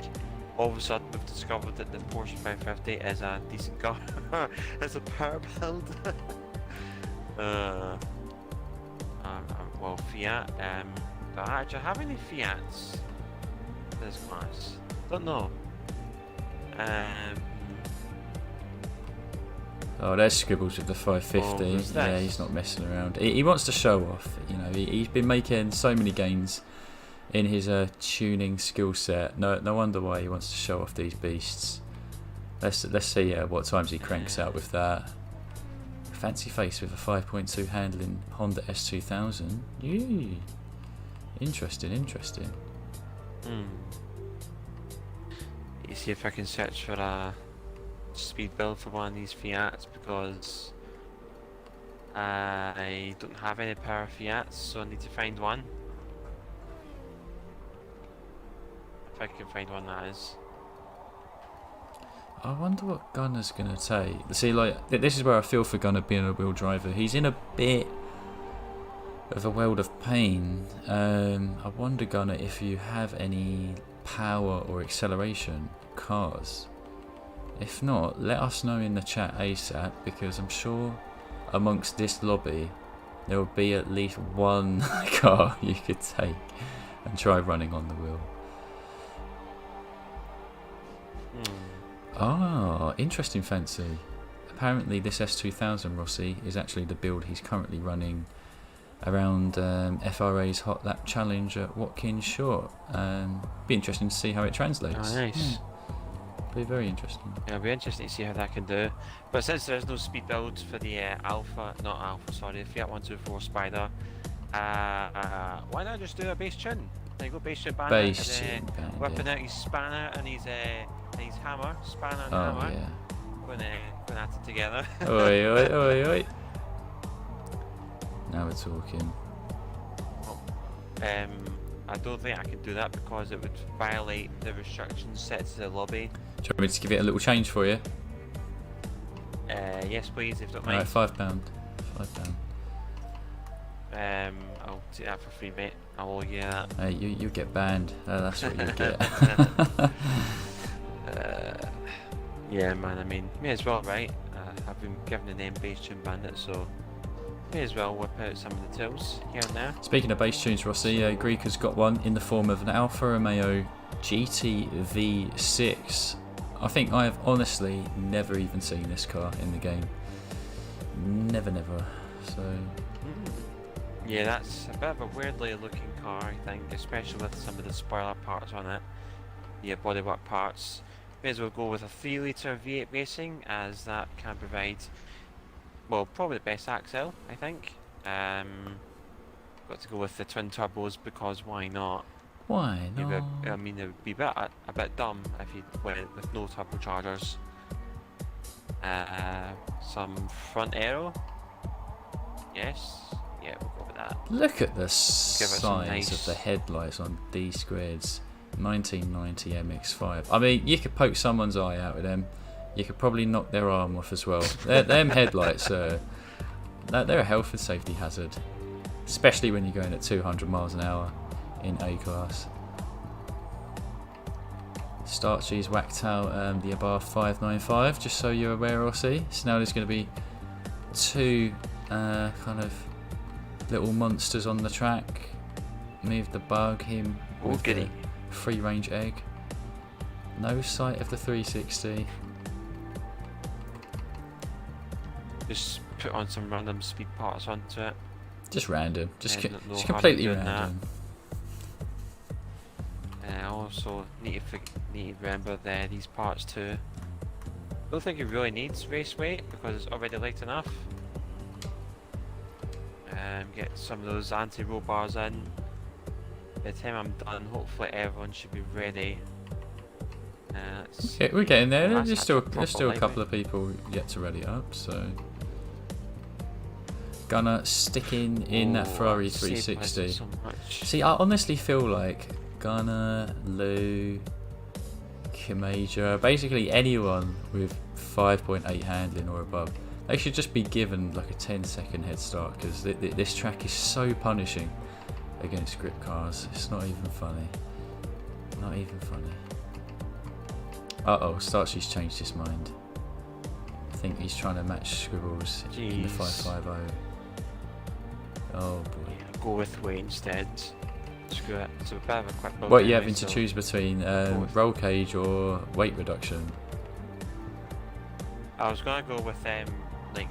all of a sudden we've discovered that the Porsche 550 is a decent car. It's a power build. Well, Fiat. Do I actually have any Fiats this class? Don't know. Oh, there's Scribbles with the 550. who's Yeah, this? he's not messing around. He wants to show off. You know, he's been making so many gains in his tuning skill set. No wonder why he wants to show off these beasts. Let's see what times he cranks out with that. Fancy face with a 5.2 handling Honda S2000. Yee. Interesting. You see if I can search for a speed build for one of these Fiats, because I don't have any power Fiats, so I need to find one. If I can find one, that is. I wonder what Gunner's going to take. See, like, this is where I feel for Gunner being a wheel driver. He's in a bit of a world of pain. I wonder, Gunner, if you have any power or acceleration cars. If not, let us know in the chat ASAP, because I'm sure amongst this lobby there will be at least one car you could take and try running on the wheel. Ah, interesting, Fancy. Apparently this S2000 Rossi is actually the build he's currently running around FRA's Hot Lap Challenge at Watkins Short. Be interesting to see how it translates. Oh, nice. Be very interesting. Yeah, it'll be interesting to see how that can do. But since there's no speed build for the the Fiat 124 Spider, why not just do a base tune? There you go, base tune banner, Base and tune banner, whipping yeah. out his spanner and his hammer, spanner and Oh hammer, yeah. going at it together. Oi. Now we're talking. I don't think I can do that because it would violate the restrictions set to the lobby. Do you want me to give it a little change for you? Yes, please, if you don't Alright, mind. £5. I'll take that for free, mate. I'll owe you that. Hey, you get banned. That's what you get. Yeah, man. I mean, may as well, right? I've been given the name Base Tune Bandit, so may as well whip out some of the tools here and there. Speaking of base tunes, Rossi, Greek has got one in the form of an Alfa Romeo GT V6. I think I have honestly never even seen this car in the game. Never. So. Yeah, that's a bit of a weirdly looking car, I think, especially with some of the spoiler parts on it. Yeah, bodywork parts. May as well go with a 3 litre V8 racing, as that can provide, well, probably the best axle, I think. Got to go with the twin turbos because why not? Why not? I mean, it would be a bit dumb if you went with no turbochargers. Some front aero. Yes. Yeah, we'll go with that. Look at the size of the headlights on D Squared's 1990 MX-5. I mean, you could poke someone's eye out with them. You could probably knock their arm off as well. Them headlights are they're a health and safety hazard, especially when you're going at 200 miles an hour in A class. Starchy's whacked out the Abarth 595, just so you're aware, Rossi. So now there's going to be two kind of little monsters on the track. Move the bug, him with the free range egg. No sight of the 360. Just put on some random speed parts onto it. Just random. Just completely random. Also need to remember these parts too. Don't think it really needs race weight because it's already light enough. Get some of those anti-roll bars in. By the time I'm done, hopefully everyone should be ready. Okay, we're getting there. There's still a couple of people yet to ready up, so. Gonna stick in that Ferrari 360. So See, I honestly feel like Gunnar, Lou, Kimeja, basically anyone with 5.8 handling or above, they should just be given like a 10-second head start because this track is so punishing against grip cars. It's not even funny. Not even funny. Uh-oh, Starchy's changed his mind. I think he's trying to match Scribbles in the 550. Oh boy. Yeah, go with weight instead. Screw it. It's a bit of a quick build. What are you having to choose between roll cage or weight reduction? I was gonna go with like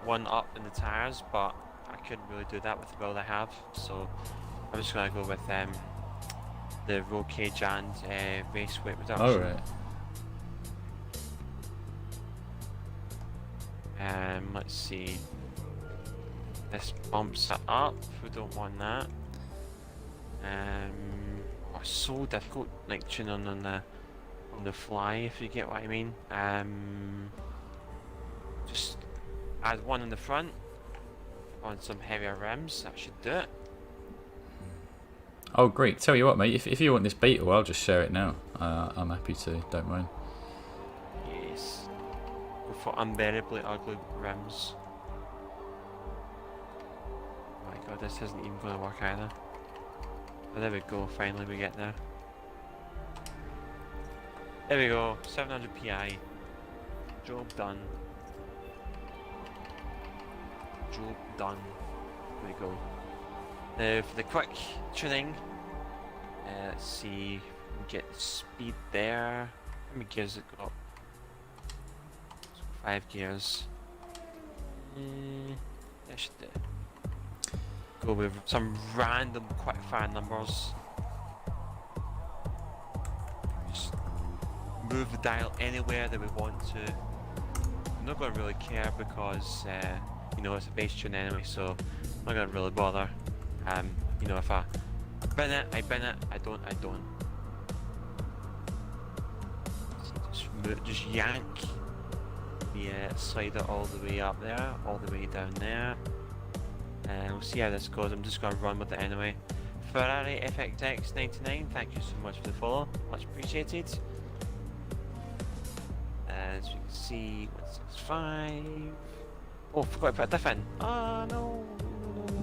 one up in the tyres, but I couldn't really do that with the build I have, so I'm just gonna go with the roll cage and race weight reduction. Oh right. Let's see. This bumps it up. We don't want that. It's so difficult, like tuning on the fly, if you get what I mean. Just add one in the front on some heavier rims. That should do it. Oh Greek, tell you what, mate. If you want this Beetle, I'll just share it now. I'm happy to. Don't mind. Yes. Go for unbearably ugly rims. Oh my god, this isn't even going to work either. Oh, there we go, finally we get there. There we go, 700 PI. Job done. Job done. There we go. Now for the quick tuning, let's see, we get speed there. How many gears it got? 5 gears. That should do. Go with some random quick fire numbers. Just move the dial anywhere that we want to. I'm not going to really care because you know, it's a base tune anyway, so I'm not going to really bother. You know, if I bin it, I bin it. I don't, I don't. Just yank the slider all the way up there, all the way down there. We'll see how this goes. I'm just going to run with it anyway. Ferrari FXX 99, thank you so much for the follow, much appreciated. As you can see, 165. Oh, forgot to put a diff in. Oh no.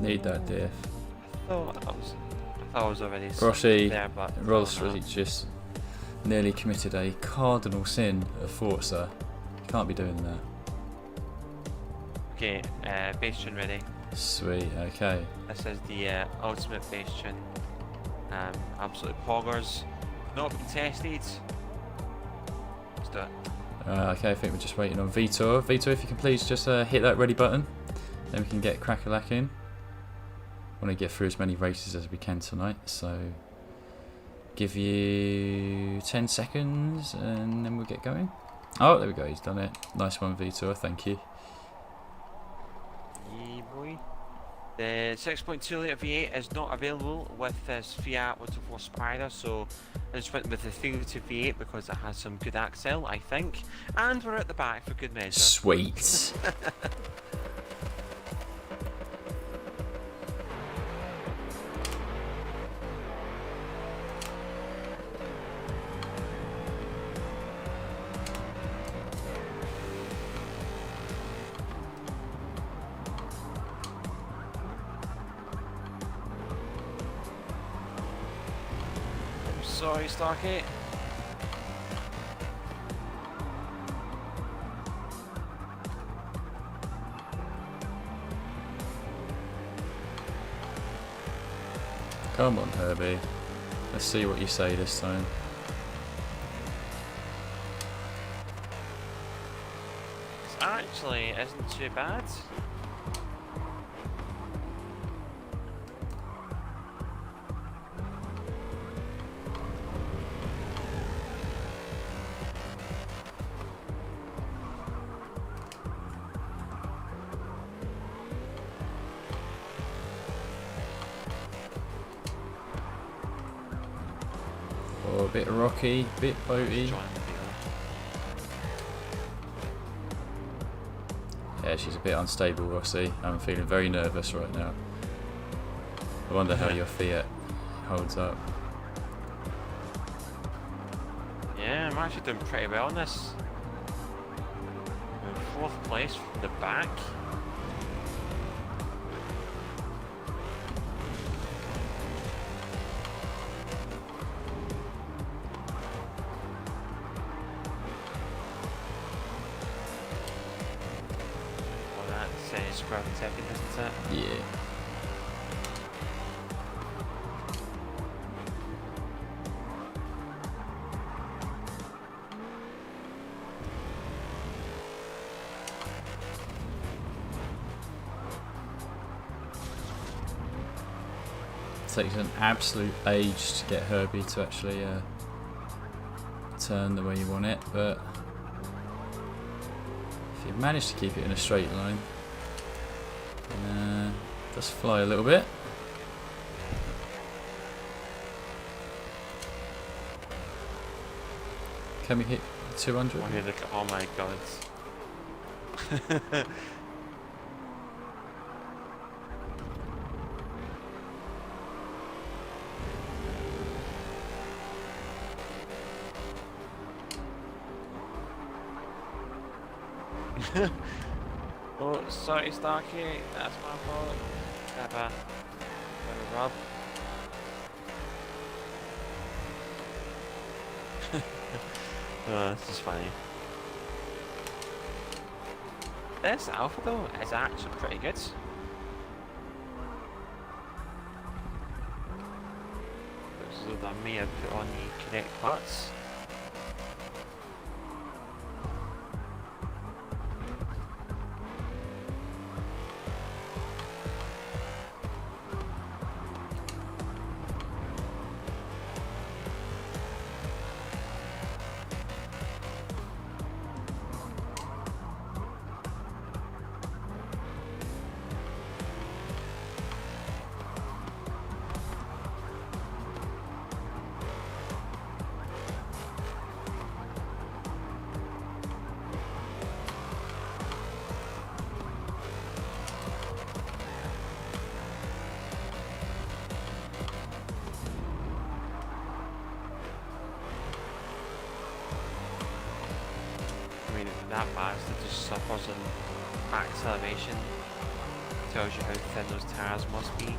Need that diff. I thought I was already Rossi, there, but Rossi just nearly committed a cardinal sin of Forza. Can't be doing that. Okay, base tune ready. Sweet, okay. This is the ultimate bastion. Absolute poggers. Not been tested. Let's do it. Okay, I think we're just waiting on Vitor. Vitor, if you can please just hit that ready button, then we can get crack-a-lacking. Want to get through as many races as we can tonight, so give you 10 seconds and then we'll get going. Oh, there we go, he's done it. Nice one, Vitor, thank you. Yeah, boy. The 6.2 litre V8 is not available with this Fiat 124 Spider, so I just went with the 3 litre V8 because it has some good axle, I think. And we're at the back for good measure. Sweet. Sorry, Starkey. Come on, Herbie. Let's see what you say this time. This actually isn't too bad. Oh, a bit rocky, a bit boaty. Yeah, she's a bit unstable, Rossi. I'm feeling very nervous right now. I wonder how your Fiat holds up. Yeah, I'm actually doing pretty well on this. I'm in 4th place from the back. Well, that's scrub second, isn't it? Yeah. Takes an absolute age to get Herbie to actually turn the way you want it, but if you manage to keep it in a straight line, just fly a little bit. Can we hit 200? Oh, look at, oh my god. Oh, sorry, Starkey. That's my fault. Have a rub. Oh, this is funny. This Alpha though is actually pretty good. So that I may have put on the correct parts. That bastard just suffers in acceleration. Tells you how thin those tires must be. Here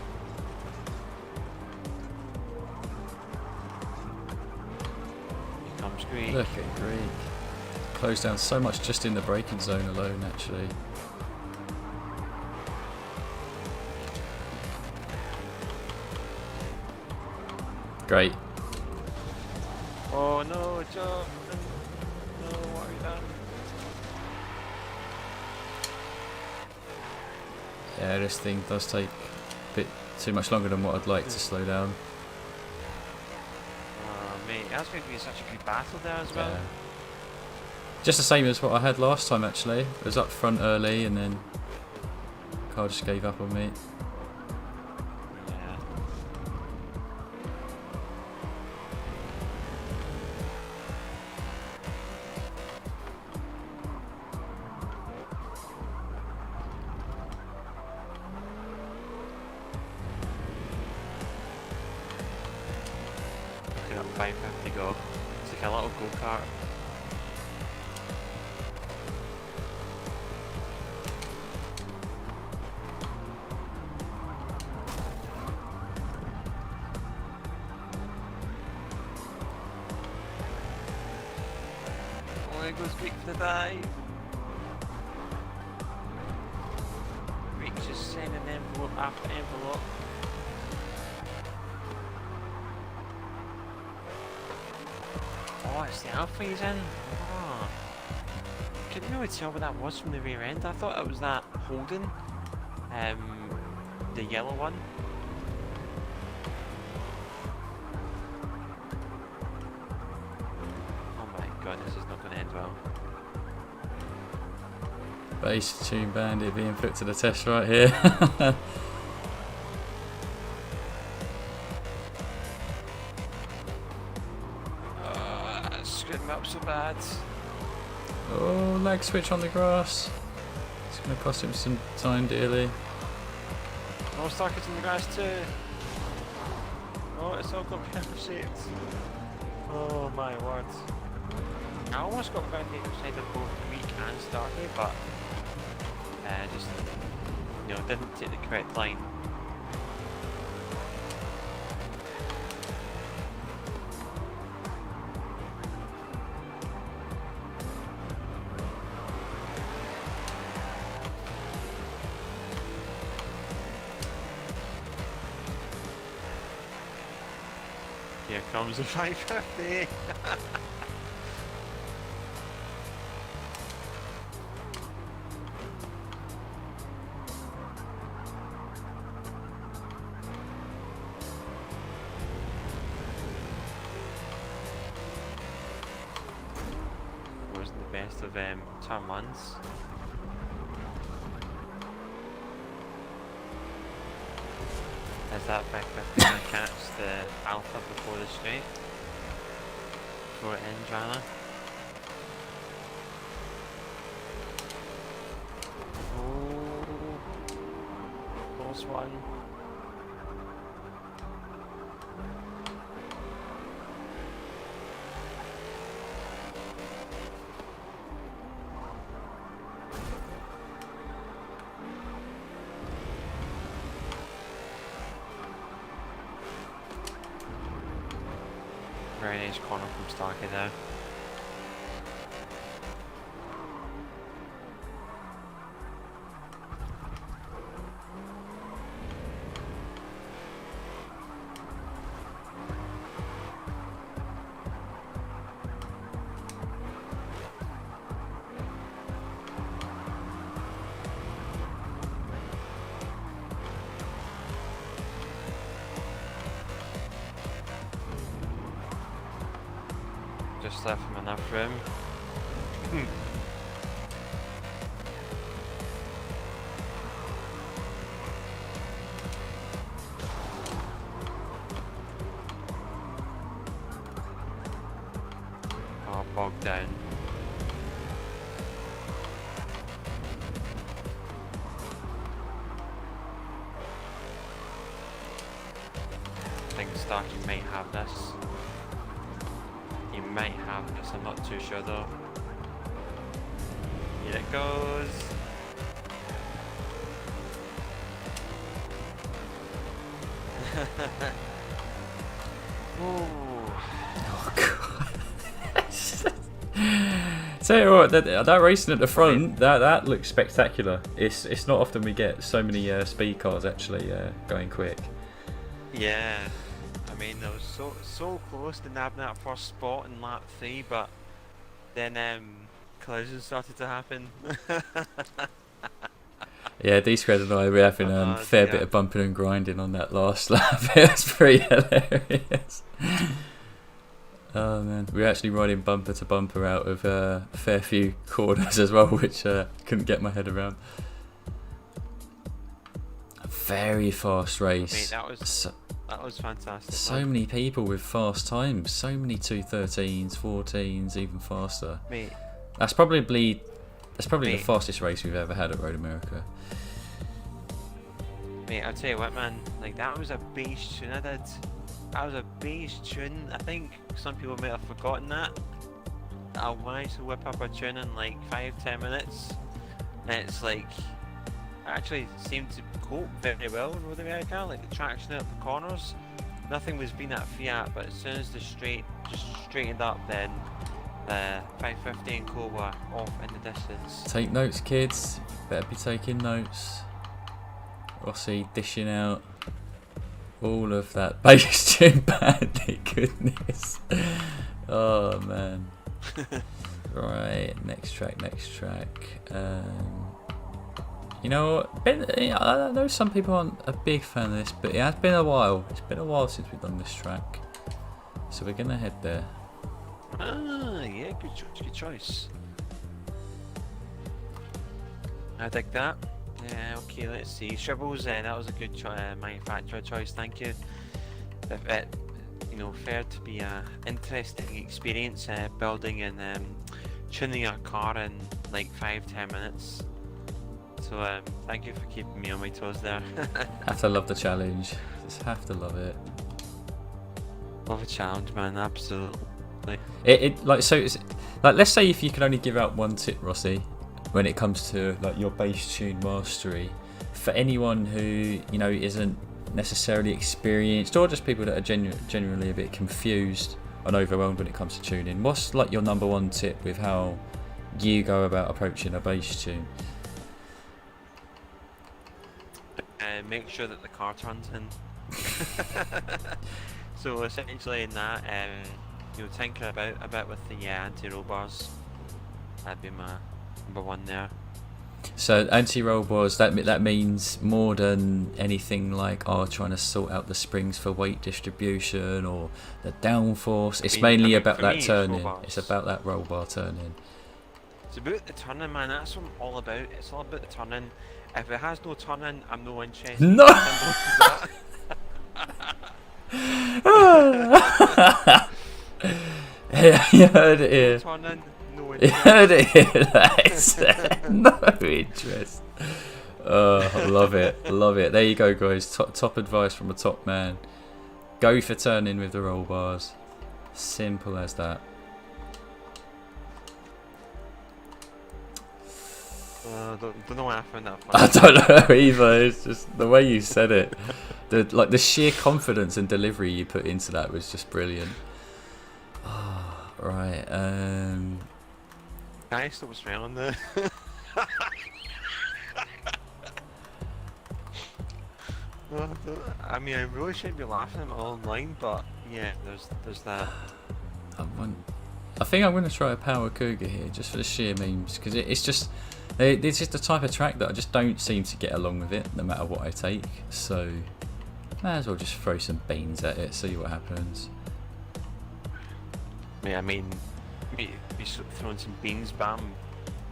comes Greek. Look at Greek. Closed down so much just in the braking zone alone, actually. Great. Oh no, Joe! No, what have you done? Yeah, this thing does take a bit too much longer than what I'd like to slow down. Oh mate, that's going to be such a good battle there as well. Yeah. Just the same as what I had last time actually. It was up front early and then the car just gave up on me. Yeah. Looking up 550 go. It's like a little go-kart. Goes quick for the dive. Rick's just sending envelope after envelope. Oh, it's the alpha he's in. Oh. Couldn't really tell what that was from the rear end. I thought it was that Holden, the yellow one. This is not going to end well. Base tune bandit being put to the test right here. Screwed him up so bad. Oh, lag switch on the grass. It's going to cost him some time dearly. Oh, Starket's in the grass too. Oh, it's all got perfect shapes. Oh my word. I almost got around the outside of both Greek and Starkey, but just, you know, didn't take the correct line. Here comes the 550. Wasn't the best of turn ones. As that 550 can catch the alpha before the straight, before it ends rather. Oh, close one. Very nice corner from Starkey there. Just left him enough room. Oh, bogged down. I think Starkey might have this. He might have this, I'm not too sure though. Here it goes. Oh god. Tell you what, that racing at the front, that looks spectacular. It's not often we get so many speed cars actually going quick. Yeah, I mean, I was so close to nabbing that first spot in lap 3, but then collisions started to happen. Yeah, D-Squared and I were having a fair bit of bumping and grinding on that last lap. It was pretty hilarious. Oh man, we were actually riding bumper to bumper out of a fair few corners as well, which couldn't get my head around. A very fast race. Mate, that was fantastic. So many people with fast times, so many 2:13s, 14s, even faster. Mate, that's probably the fastest race we've ever had at Road America. Mate, I'll tell you what, man. Like, that was a base tune I did. That was a base tune. I think some people might have forgotten that. I managed to whip up a tune in like 5-10 minutes. And it's like, I actually seemed to cope very well in Road America. Like, the traction out the corners, nothing was being at Fiat, but as soon as the straight just straightened up, then 550 and Co were off in the distance. Take notes, kids. Better be taking notes. Rossi dishing out all of that bass tune badly. Goodness. Oh man. Right, next track. You know what? I know some people aren't a big fan of this, but it has been a while. It's been a while since we've done this track, so we're gonna head there. Ah, yeah, good choice. I dig that. Yeah, okay, let's see. Shribbles, that was a good manufacturer choice, thank you. It, fair to be an interesting experience building and tuning a car in like 5-10 minutes. So thank you for keeping me on my toes there. Have to love the challenge. Just have to love it. Love a challenge, man, absolutely. Let's say if you could only give out one tip, Rossi, when it comes to like your bass tune mastery, for anyone who isn't necessarily experienced, or just people that are genuinely a bit confused and overwhelmed when it comes to tuning, what's like your number one tip with how you go about approaching a bass tune? Make sure that the car turns in. So essentially in that, tinker about a bit with the anti-roll bars. That'd be my number one there. So anti-roll bars, that means more than anything like trying to sort out the springs for weight distribution or the downforce. It's mainly about that turning. It's about that roll bar turning. It's about the turning, man. That's what I'm all about. It's all about the turning. If it has no turning, I'm no interested. No. Yeah, you heard it here. Turning, no interest. You heard it here. No interest. Oh, I love it. There you go, guys. Top advice from a top man. Go for turning with the roll bars. Simple as that. Don't know why I found that funny. I don't know either. It's just the way you said it. The sheer confidence and delivery you put into that was just brilliant. Oh, right. Can I stop smiling there? I mean, I really shouldn't be laughing at my own line, but yeah, there's that. I think I'm going to try a Power Cougar here just for the sheer memes, because it's just the type of track that I just don't seem to get along with it no matter what I take, so might as well just throw some beans at it, see what happens. Yeah, I mean, be throwing some beans, bam,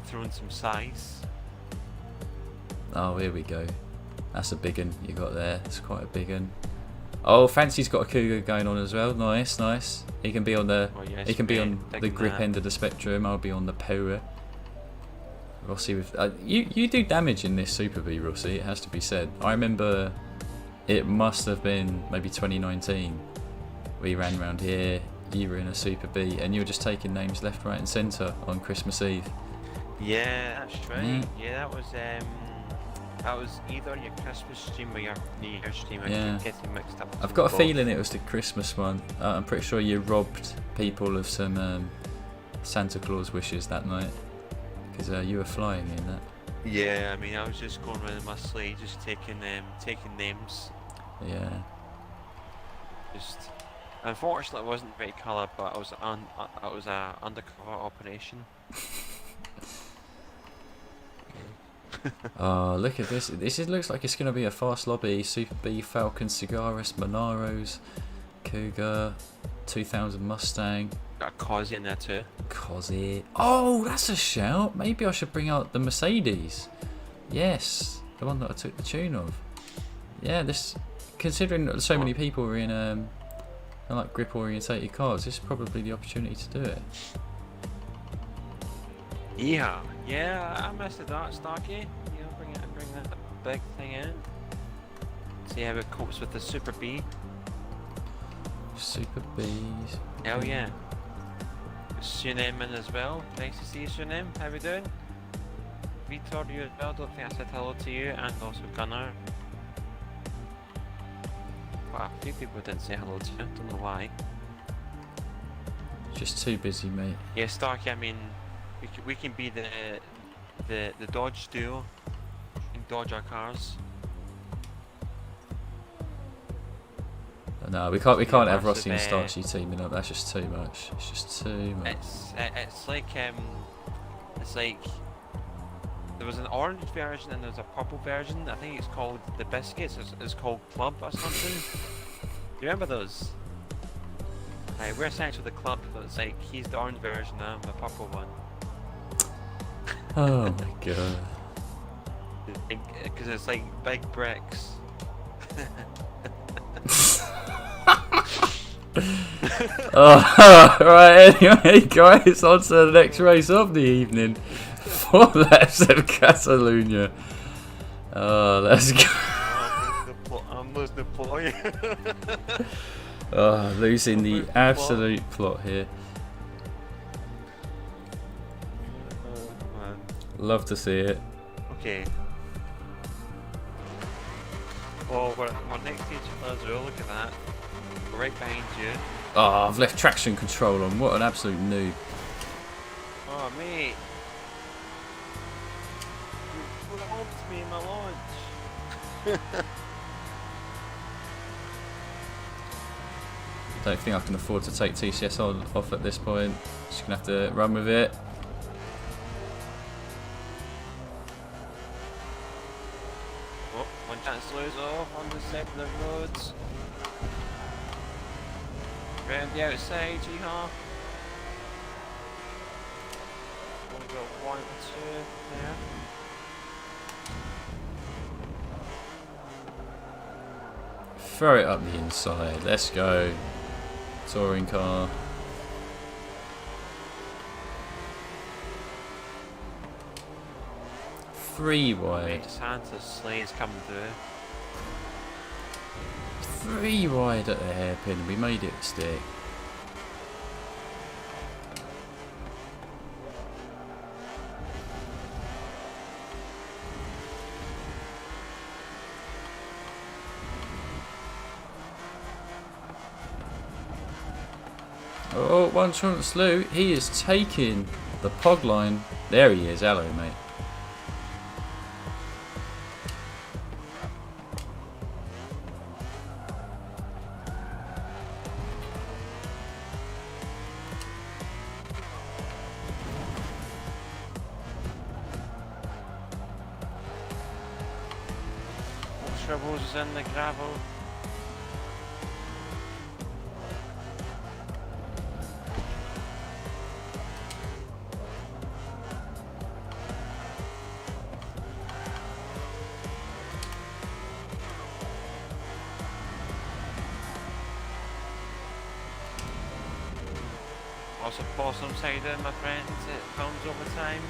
throwing some size. Oh, here we go. That's a big one you got there. It's quite a big one. Oh, Fancy's got a Cougar going on as well. Nice. He can be on the the grip end of the spectrum. I'll be on the power. Rossi with you do damage in this Super B, Rossi. It has to be said. I remember it must have been maybe 2019. We ran around here. You were in a Super B, and you were just taking names left, right, and centre on Christmas Eve. Yeah, that's right. Yeah, that was either your Christmas stream or your New Year's stream. I keep getting mixed up. I've got a feeling it was the Christmas one. I'm pretty sure you robbed people of some Santa Claus wishes that night, because you were flying in that. Yeah, I mean, I was just going around my sleigh, just taking names. Yeah. Just unfortunately, it wasn't very colour, but it was a undercover operation. Oh, look at this. Looks like it's going to be a fast lobby. Super B, Falcon, Cigaris, Monaros, Cougar, 2000 Mustang. Got a Cosy in there too. Cosy. Oh, that's a shout. Maybe I should bring out the Mercedes. Yes, the one that I took the tune of. Yeah, this. Considering that so many people are in like grip orientated cars, this is probably the opportunity to do it. Yeah, I missed that, Starkey. You know, bring that big thing in. See how it copes with the Super B. Super B's. Hell yeah. Sunem in as well. Nice to see you, Sunem. How we doing? Vitor, you as well. Don't think I said hello to you, and also Gunnar. Well, a few people didn't say hello to you. Don't know why. Just too busy, mate. Yeah, Starkey. I mean, we can be the Dodge duo. We can dodge our cars. No, we can't have Rossi and Starchy teaming up. That's just too much. It's just too much. It's like there was an orange version and there's a purple version. I think it's called the biscuits. It's called Club or something. Do you remember those? We're essentially the Club, but it's like he's the orange version and I'm the purple one. Oh my god. Because it's like big bricks. Oh, right, anyway guys, on to the next race of the evening. 4 laps of Catalunya. Oh, let's go. I'm losing the plot. Oh, losing the absolute plot here. Love to see it. Okay. Oh, we're next to each other as well, look at that. We're right behind you. Oh, I've left traction control on. What an absolute noob. Oh, mate. You helped me in my launch. Don't think I can afford to take TCS off at this point. Just gonna have to run with it. Oh, one chance to lose off on the secular roads. Round the outside, Jiha. Only got 1, 2 there. Throw it up the inside. Let's go. Touring car. Three wide. Santa's sleigh's coming through. 3 wide at the hairpin. We made it stick. Oh, one shot slew. He is taking the pog line. There he is. Hello, mate. Troubles is in the gravel. Also possum cider, my friends, it comes over time.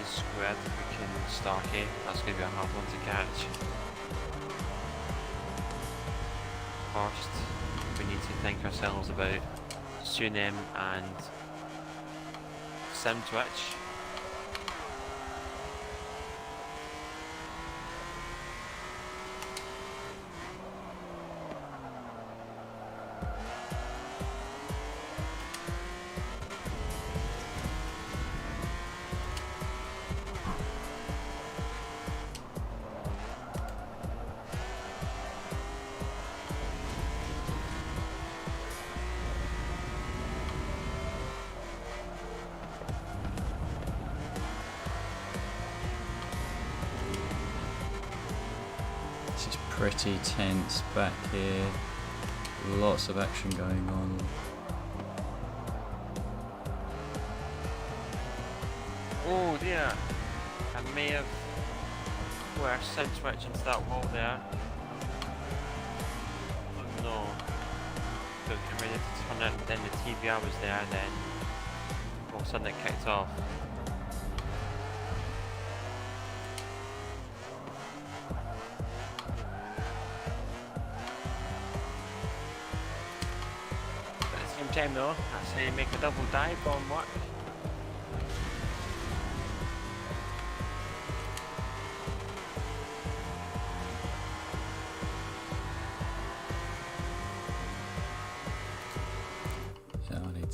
Squared if we can Starkey. That's going to be a hard one to catch. First, we need to think ourselves about Sunem and Sim Twitch. pretty tense back here. Lots of action going on. Oh dear, I may have sent switch into that wall there. Oh no. So I'm ready to turn it, then the TVR was there, and then all of a sudden it kicked off. At the same time though, I say make a double dive on work.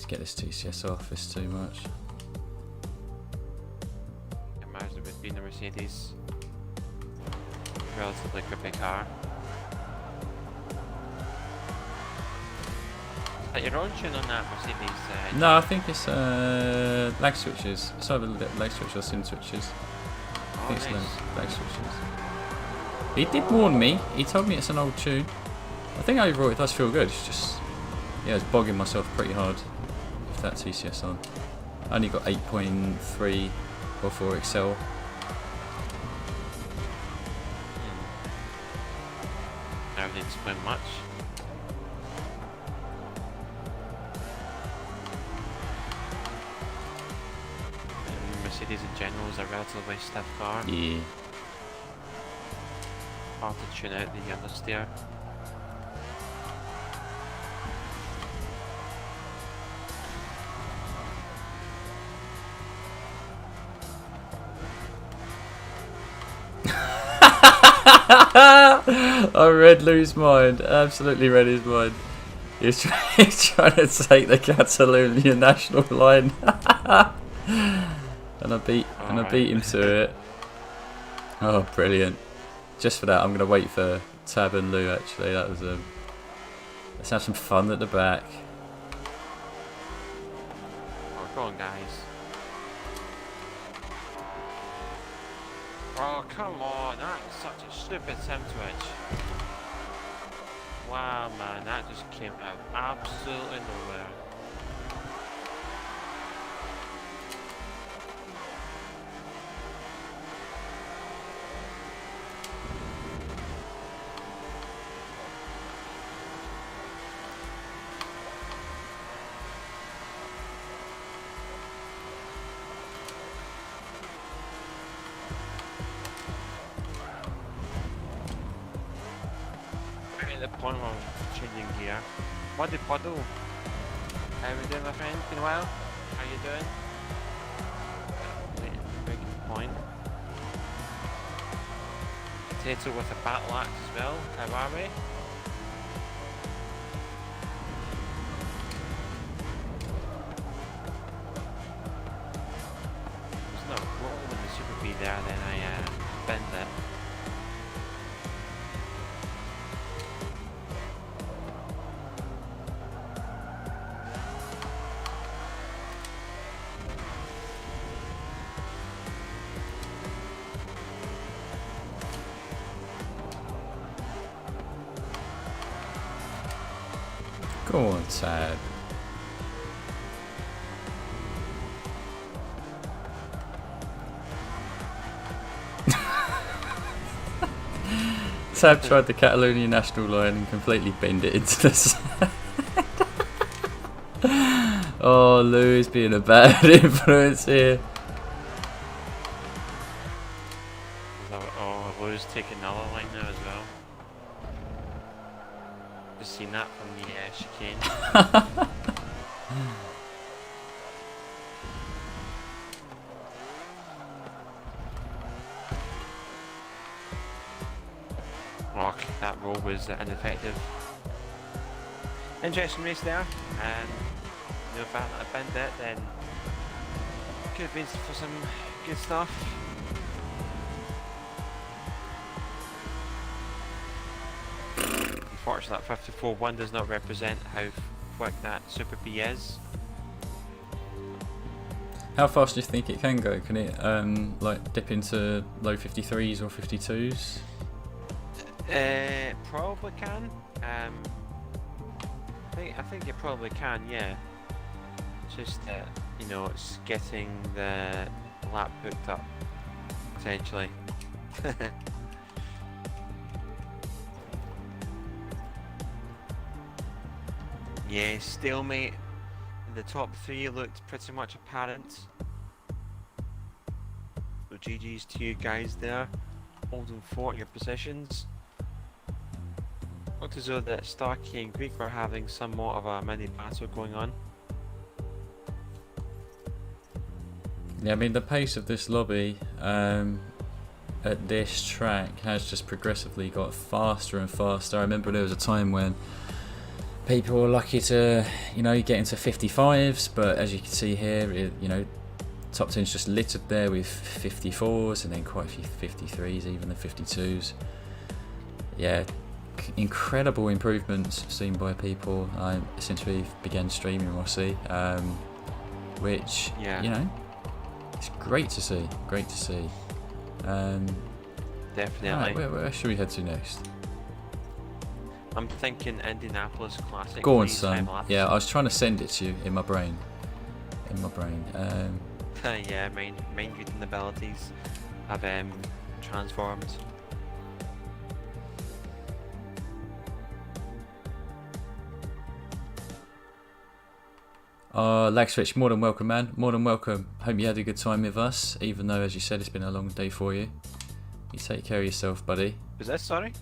Get this TCS off, it's too much. Imagine it would be in the Mercedes. Relatively grippy car. Is that your own tune on that Mercedes? No, I think it's lag switches. It's either lag switches or sim switches. I think it's lag switches. He did warn me, he told me it's an old tune. I think overall it does feel good, it's just, yeah, it's bogging myself pretty hard. That TCS on. I only got 8.3 or 4 Excel. I didn't explain much. And Mercedes in general is a relatively stiff car. Yeah. Hard to tune out the understeer. I read Lou's mind. Absolutely read his mind. He's trying to take the Catalonian national line, and I beat him to it. Oh, brilliant! Just for that, I'm gonna wait for Tab and Lou. Actually, that was a. Let's have some fun at the back. Oh, go on, guys. Oh, come on, that's such a stupid sim switch. Wow, man, that just came out absolutely nowhere. The point where I'm changing gear. Muddy Puddle. How you doing, my friend? Been a while? How you doing? Very good point. Potato with a battle axe as well. How are we? There's no roll in the Super B there, then I bend it. Go on, Tab. Tab tried the Catalonian national line and completely bent it into the side. Oh, Lou is being a bad influence here. Oh, Lou's taking another line now as well. Just seen that from the chicane. Oh, that roll was ineffective. Interesting race there, and you know, if I bend it, then could have been for some good stuff. Unfortunately, that 54.1 does not represent how quick that Super B is. How fast do you think it can go? Can it like dip into low 53s or 52s? Probably can. I think you probably can, yeah. It's just that, you know, it's getting the lap hooked up, essentially. Yeah, stalemate. The top three looked pretty much apparent. So GG's to you guys there, holding fort your positions. Looked as though that Starkey and Greek were having somewhat of a mini battle going on. Yeah, I mean the pace of this lobby at this track has just progressively got faster and faster. I remember there was a time when people were lucky to, you know, get into 55s, but as you can see here, you know, top 10's just littered there with 54s and then quite a few 53s, even the 52s. Yeah, incredible improvements seen by people since we began streaming Rossi, which, you know, it's great to see. Great to see. Definitely. Right, where should we head to next? I'm thinking Indianapolis Classic. Go on, son. Yeah, I was trying to send it to you in my brain. Yeah, mind reading abilities have transformed. Lag Switch, more than welcome, man. More than welcome. Hope you had a good time with us, even though, as you said, it's been a long day for you. You take care of yourself, buddy. Was that sorry?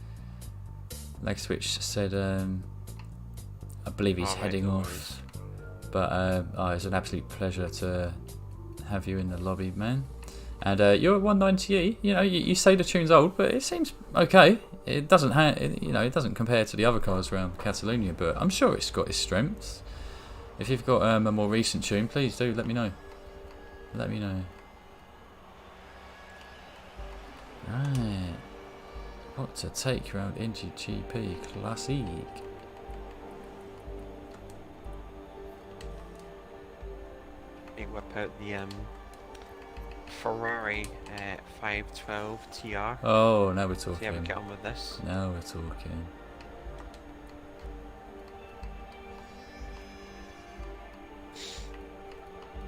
Lag Switch said, I believe he's heading off. But it's an absolute pleasure to have you in the lobby, man. And you're at 190E. You know, you say the tune's old, but it seems okay. It doesn't, it doesn't compare to the other cars around Catalonia, but I'm sure it's got its strengths. If you've got a more recent tune, please do let me know. Let me know. Right. What to take around NGGP Classic? Whip out the Ferrari 512 TR. Oh, now we're talking. See how we get on with this. Now we're talking.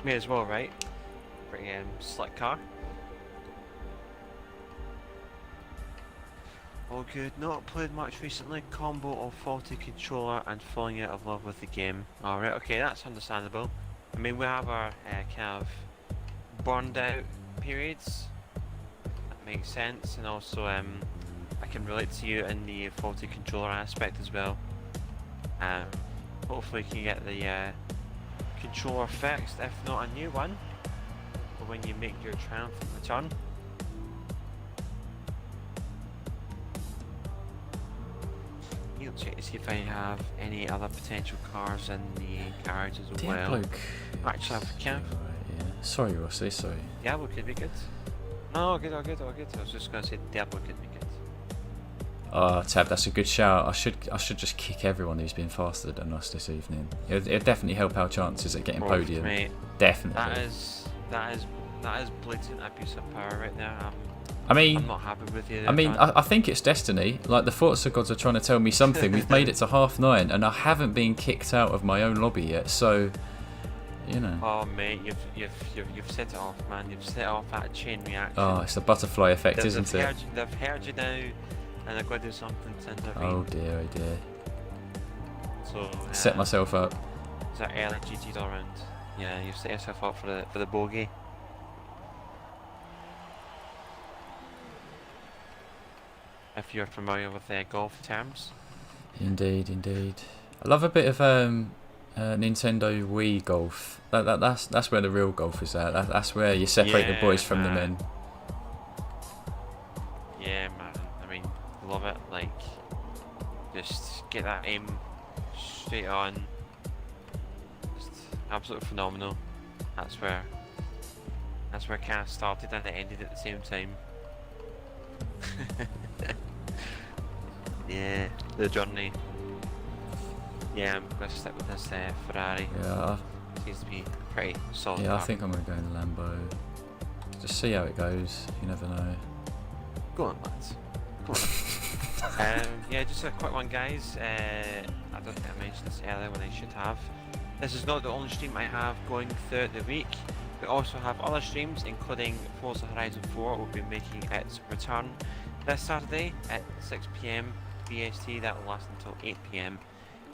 May as well, right? Pretty slick car. All good. Not played much recently. Combo of faulty controller and falling out of love with the game. Alright, okay, that's understandable. I mean, we have our kind of burned out periods. That makes sense, and also I can relate to you in the faulty controller aspect as well. Hopefully, you can get the controller fixed, if not a new one, for when you make your triumphant return. I'll check to see if I have any other potential cars in the garage as well. Actually, yeah. Sorry, Rossi, sorry. Diablo could be good. No, all good. I was just going to say Diablo could be good. Oh, Tab, that's a good shout. I should just kick everyone who's been faster than us this evening. It'll definitely help our chances at getting podium. Mate, definitely. That is blatant abuse of power right there. I'm not happy with you. I think it's destiny. Like, the Forza gods are trying to tell me something. We've made it to 9:30 and I haven't been kicked out of my own lobby yet. So, you know. Oh mate, you've set it off, man. You've set off that chain reaction. Oh, it's the butterfly effect, isn't it? They've heard you now, and they've got to do something to intervene. Oh dear. So set myself up. Is that early GG's all round? Yeah, you've set yourself up for the bogey. If you're familiar with golf terms. Indeed. I love a bit of Nintendo Wii golf. That's where the real golf is at. That's where you separate the boys from the men. Yeah, man. I mean, love it. Like, just get that aim straight on. Just absolutely phenomenal. That's where it kind of started and it ended at the same time. Yeah, the journey. Yeah, I'm gonna stick with this Ferrari. Yeah. Seems to be pretty solid. Yeah, I think I'm gonna go in the Lambo. Just see how it goes. You never know. Go on, lads. Go on. Yeah, just a quick one, guys. I don't think I mentioned this earlier when I should have. This is not the only stream I have going throughout the week. We also have other streams, including Forza Horizon 4 will be making its return this Saturday at 6 PM BST. That will last until 8 PM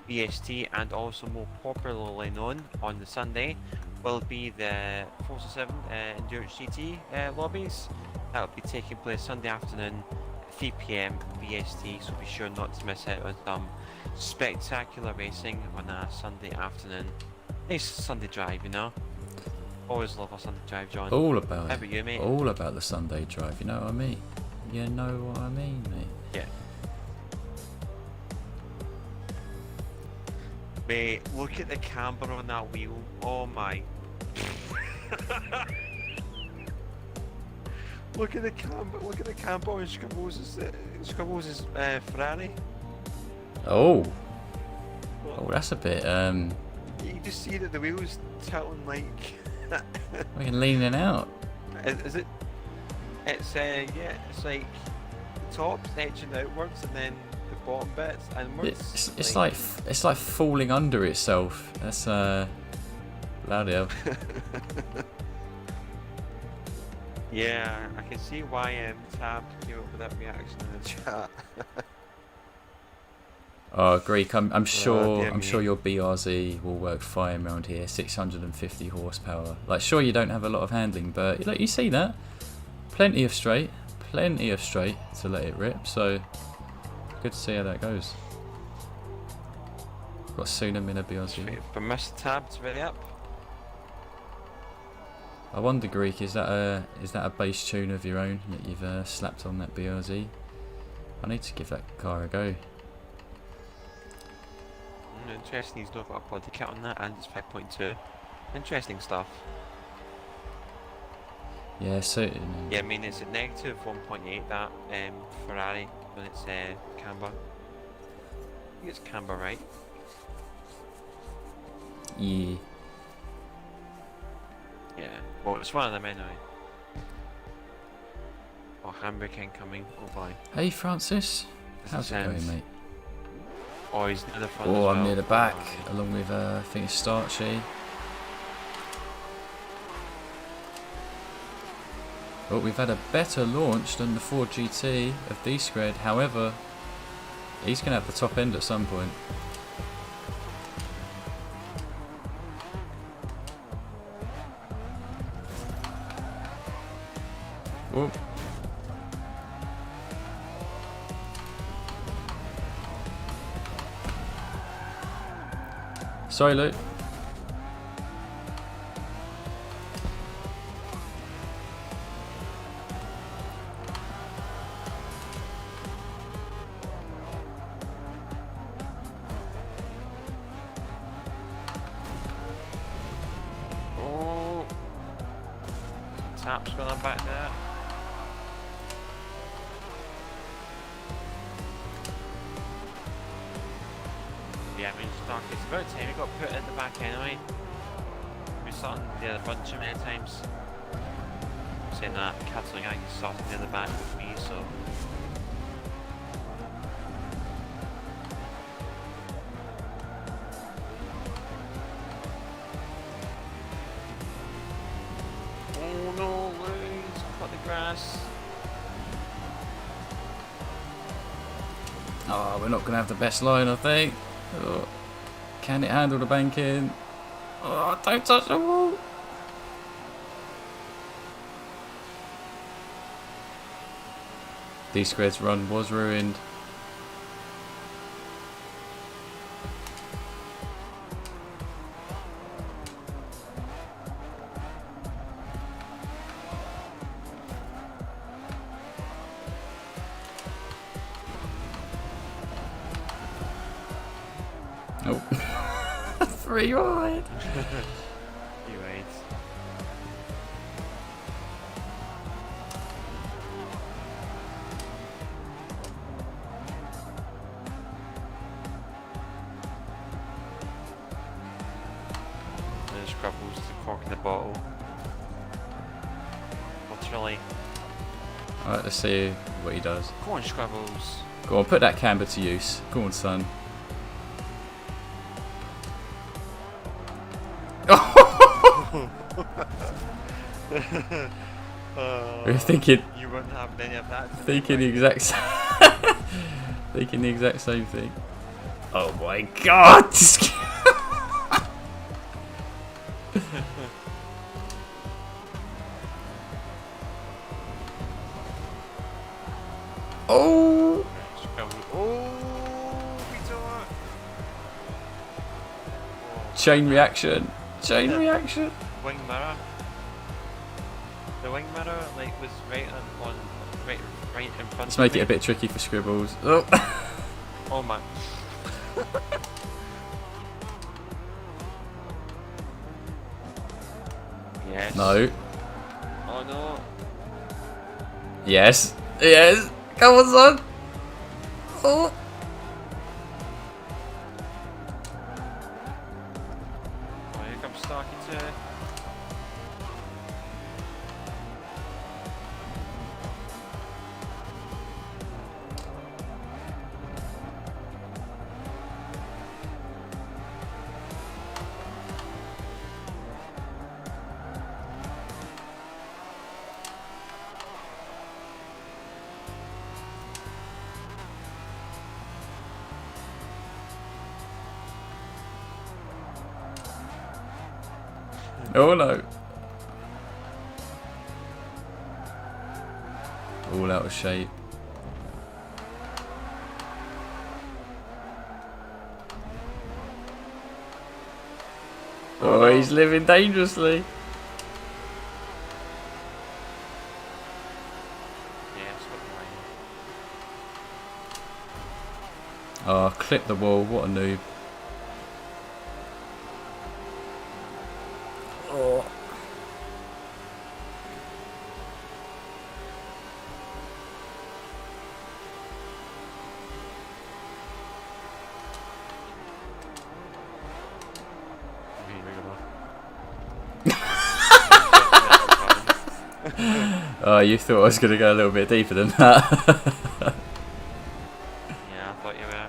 BST, and also more popularly known on the Sunday will be the Forza 7 Endurance GT lobbies. That will be taking place Sunday afternoon at 3 PM BST, so be sure not to miss out on some spectacular racing on a Sunday afternoon. Nice Sunday drive, you know. Always love a Sunday drive, John. All about How it. about you, mate? All about the Sunday drive, you know what I mean? You know what I mean, mate? Yeah. Mate, look at the camber on that wheel. Oh my. Look at the camber on Scribbles' Ferrari. Oh, that's a bit. You can just see that the wheel's tilting like. We can leaning out. Is it? It's yeah. It's like the top's edging outwards and then the bottom bits inwards. It's like falling under itself. That's bloody hell. Yeah, I can see why Tab came up with that reaction in the chat. Oh, Greek, I'm sure dear I'm me. sure your BRZ will work fine around here. 650 horsepower. Like, sure, you don't have a lot of handling, but like, you see that, plenty of straight to let it rip. So good to see how that goes. Got sooner in a BRZ. Wait for Mr. Tab to ready up. I wonder, Greek, is that a bass tune of your own that you've slapped on that BRZ? I need to give that car a go. Interesting, he's not got a body kit on that, and it's 5.2. Interesting stuff. Yeah, so Yeah, I mean it's at negative 1.8 that Ferrari when it's camber. I think it's camber, right? yeah. Yeah. Well, it's one of them anyway. Oh, handbrake incoming. Oh boy. Hey, Francis, This how's it sounds- going, mate? Oh, he's near the front. Oh, as I'm near well. the back, Oh, along with I think it's Starchy. But we've had a better launch than the Ford GT of D-Squared. However, he's going to have the top end at some point. Whoop. Sorry, Luke. Oh. Tap's going on back there. Yeah, I mean, it's about time he got put at the back anyway. We saw him the other bunch of many times. Saying that, cancelling out, he's starting near the back with me, so. Oh no, Louise, cut the grass. Oh, we're not going to have the best line, I think. Oh, can it handle the banking? Oh, don't touch the wall. D-Squared's run was ruined. Oh. 3 wide. You wait. There's Scrubbles, the cork in the bottle. Literally. Alright, let's see what he does. Come on, Scrubbles. Go on, put that camber to use. Go on, son. We're thinking. You wouldn't have any of that. Thinking the exact thinking the exact same thing. Oh my god! Oh! Chain reaction. Chain reaction. Wing mirror. The wing mirror like was right in front. Let's make it a bit tricky for Scribbles. Oh, Oh man. Yes. no. Oh no. Yes. Yes. Come on, son. Oh. Oh, here comes Starkey too. Oh no. All out of shape. Oh, he's living dangerously. Yes, what Oh, clip the wall. What a noob. Oh. Oh, you thought I was going to go a little bit deeper than that. Yeah, I thought you were.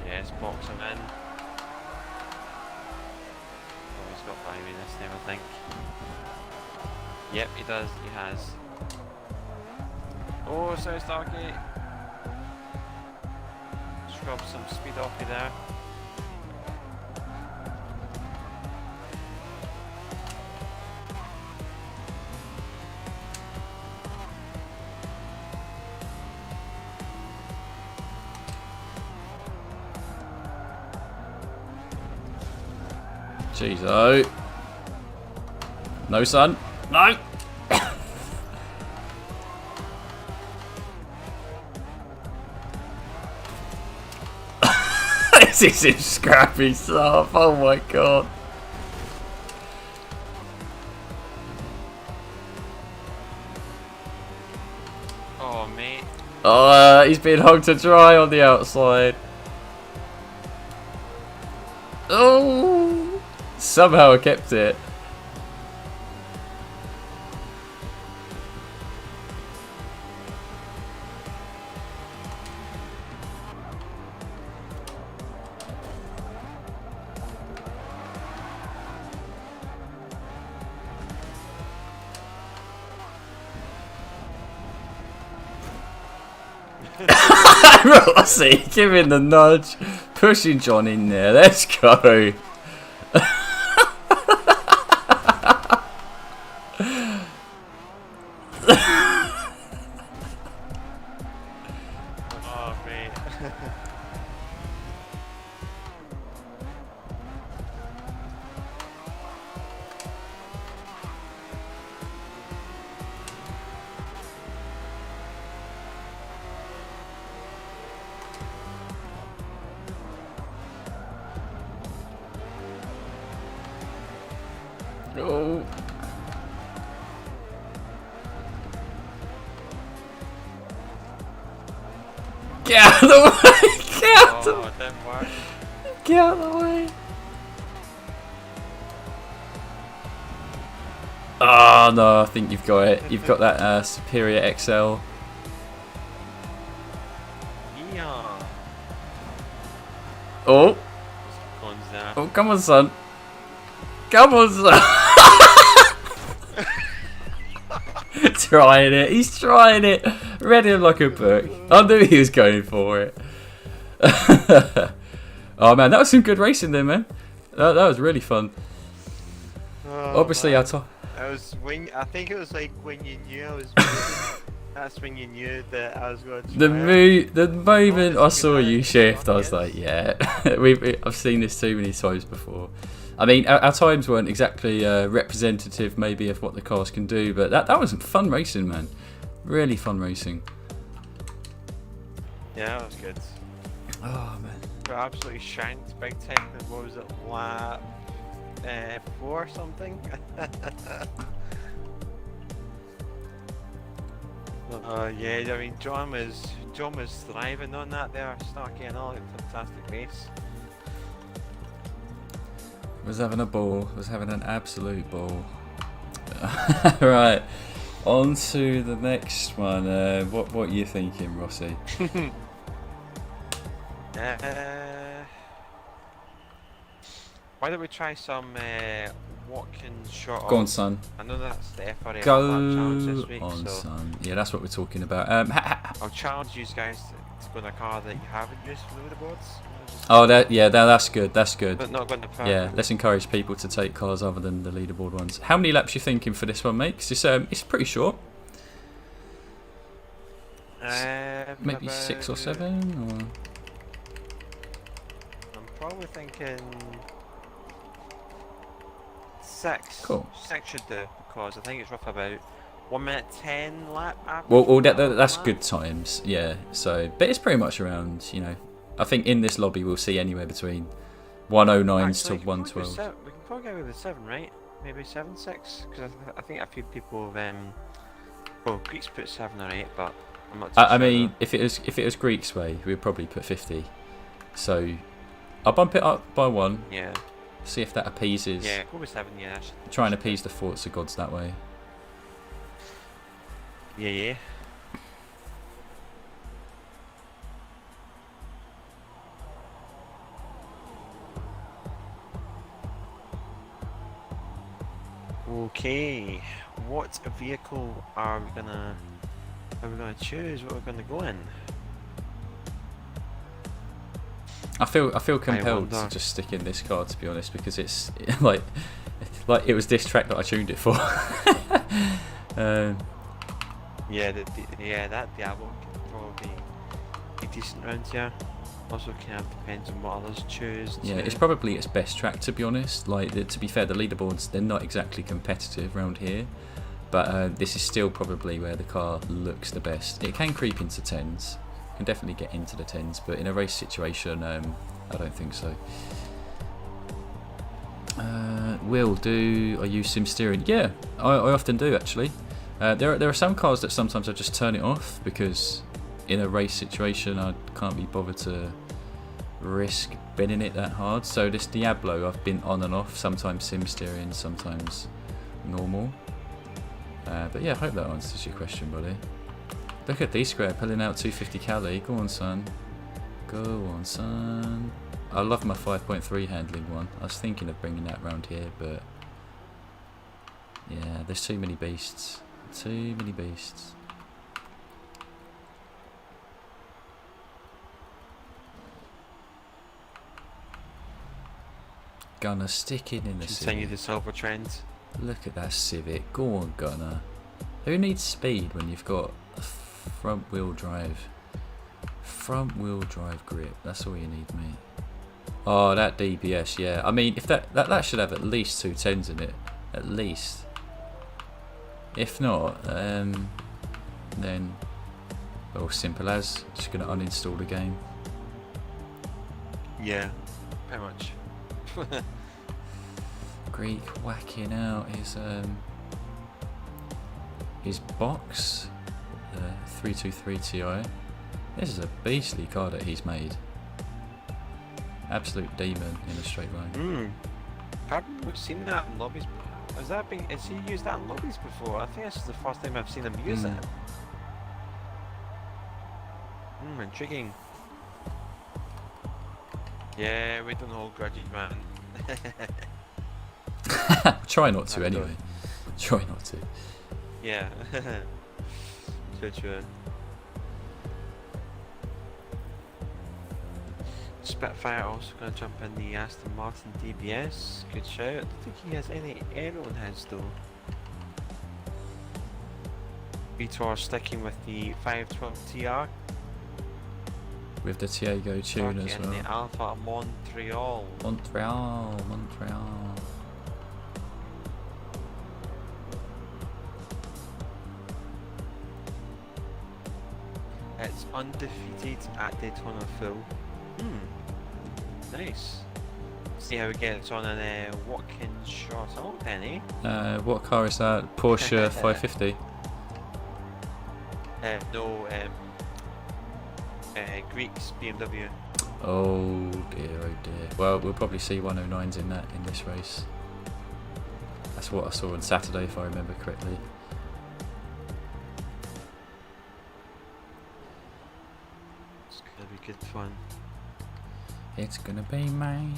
Yes, box him in. Oh, he's got 5 in this time, I think. Yep, he does. He has. Oh, so Starkey. Scrub some speed off you there. Jeez, oh. No, son. No. This is some scrappy stuff. Oh my god. Oh, mate. Oh, he's being hung to dry on the outside. Oh, somehow I kept it. Rossi, giving the nudge, pushing John in there. Let's go. Oh, mate. Oh. Get out of the way! Get out of the Oh, it didn't work. Get out of the way! Oh no, I think you've got it. You've got that Superior XL. Oh, Guns there. oh, come on, son. Come on, son. Trying it. He's trying it. Read him like a book. I knew he was going for it. Oh man, that was some good racing there, man. That was really fun. Oh, Obviously, man. I think it was like when you knew I was moving. That's when you knew that I was going to try The moment I saw you shift, I was Yes. like, yeah. I've seen this too many times before. I mean, our times weren't exactly representative, maybe, of what the cars can do, but that was fun racing, man. Really fun racing. Yeah, that was good. Oh man. We absolutely shanked big time. What was it, lap 4 or something? Yeah, I mean, John was thriving on that there, Starkey and all. A fantastic race. Was having a ball. Was having an absolute ball. Right. On to the next one. What are you thinking, Rossi? Why don't we try some Watkins shot? Go on, son. I know that's the FRA Go lap challenge this week, on, so son. Yeah, that's what we're talking about. I'll challenge you guys to go in a car that you haven't used for the leaderboards. Oh, that's good. That's good. But not going to park. Yeah, let's encourage people to take cars other than the leaderboard ones. How many laps you thinking for this one, mate? 'Cause it's pretty short. Maybe 6 or 7, or I'm probably thinking 6. Cool. 6 should do, because I think it's rough about 1 minute 10 lap average. well, that's good times. Yeah. So, but it's pretty much around. I think in this lobby we'll see anywhere between 109s to 112. We can probably go with 7, right? Maybe 7.6, because I think a few people have well, Greeks put 7 or 8, but I'm not too I sure mean, if it was Greek's way, we'd probably put 50. So I'll bump it up by 1. Yeah. See if that appeases. Yeah, go with 7. Yeah. Try and appease the Forza gods that way. Yeah. Okay, what vehicle are we gonna choose? What we're gonna go in? I feel compelled to wonder. just stick in this car, to be honest, because it's like it was this track that I tuned it for. Yeah, that Diablo can probably be decent round here. Also, kind of depends on what others choose. Yeah, too. it's probably its best track, to be honest. Like, to be fair, the leaderboards, they're not exactly competitive around here, but this is still probably where the car looks the best. It can creep into 10s, can definitely get into the 10s, but in a race situation, I don't think so. I use sim steering? Yeah, I often do, actually. There are some cars that sometimes I just turn it off because in a race situation I can't be bothered to risk bending it that hard. So this Diablo I've been on and off, sometimes sim steering, sometimes normal. But yeah, I hope that answers your question, buddy. Look at D-Square pulling out 250 Cali. Go on, son. Go on, son. I love my 5.3 handling one. I was thinking of bringing that round here, but yeah, there's too many beasts. Too many beasts. Gunner sticking in the Continue Civic. the silver trend. Look at that Civic. Go on, Gunner. Who needs speed when you've got a front wheel drive? Front wheel drive grip. That's all you need, mate. Oh, that DBS, yeah. I mean, if that should have at least 2 10s in it. At least. If not, then, well, simple as, just going to uninstall the game. Yeah, pretty much. Greek whacking out his box, the 323 Ti. This is a beastly car that he's made. Absolute demon in a straight line. Haven't we seen that in lobbies? Has he used that in lobbies before? I think this is the first time I've seen him use it. Intriguing. Yeah, we don't hold grudges, man. Try not to I don't. anyway. Try not to. Yeah. True. Spitfire also going to jump in the Aston Martin DBS. Good shout. I don't think he has any aero on his though. Vitor sticking with the 512 TR. With the Tiago tune as well. In the Alpha Montreal. Montreal. It's undefeated at Daytona Full. Nice. See how it gets on in Watkins short out then, eh? What car is that? Porsche 550. No, Greeks BMW. Oh dear. Well, we'll probably see 109s in this race. That's what I saw on Saturday, if I remember correctly. It's gonna be good fun. It's gonna be me.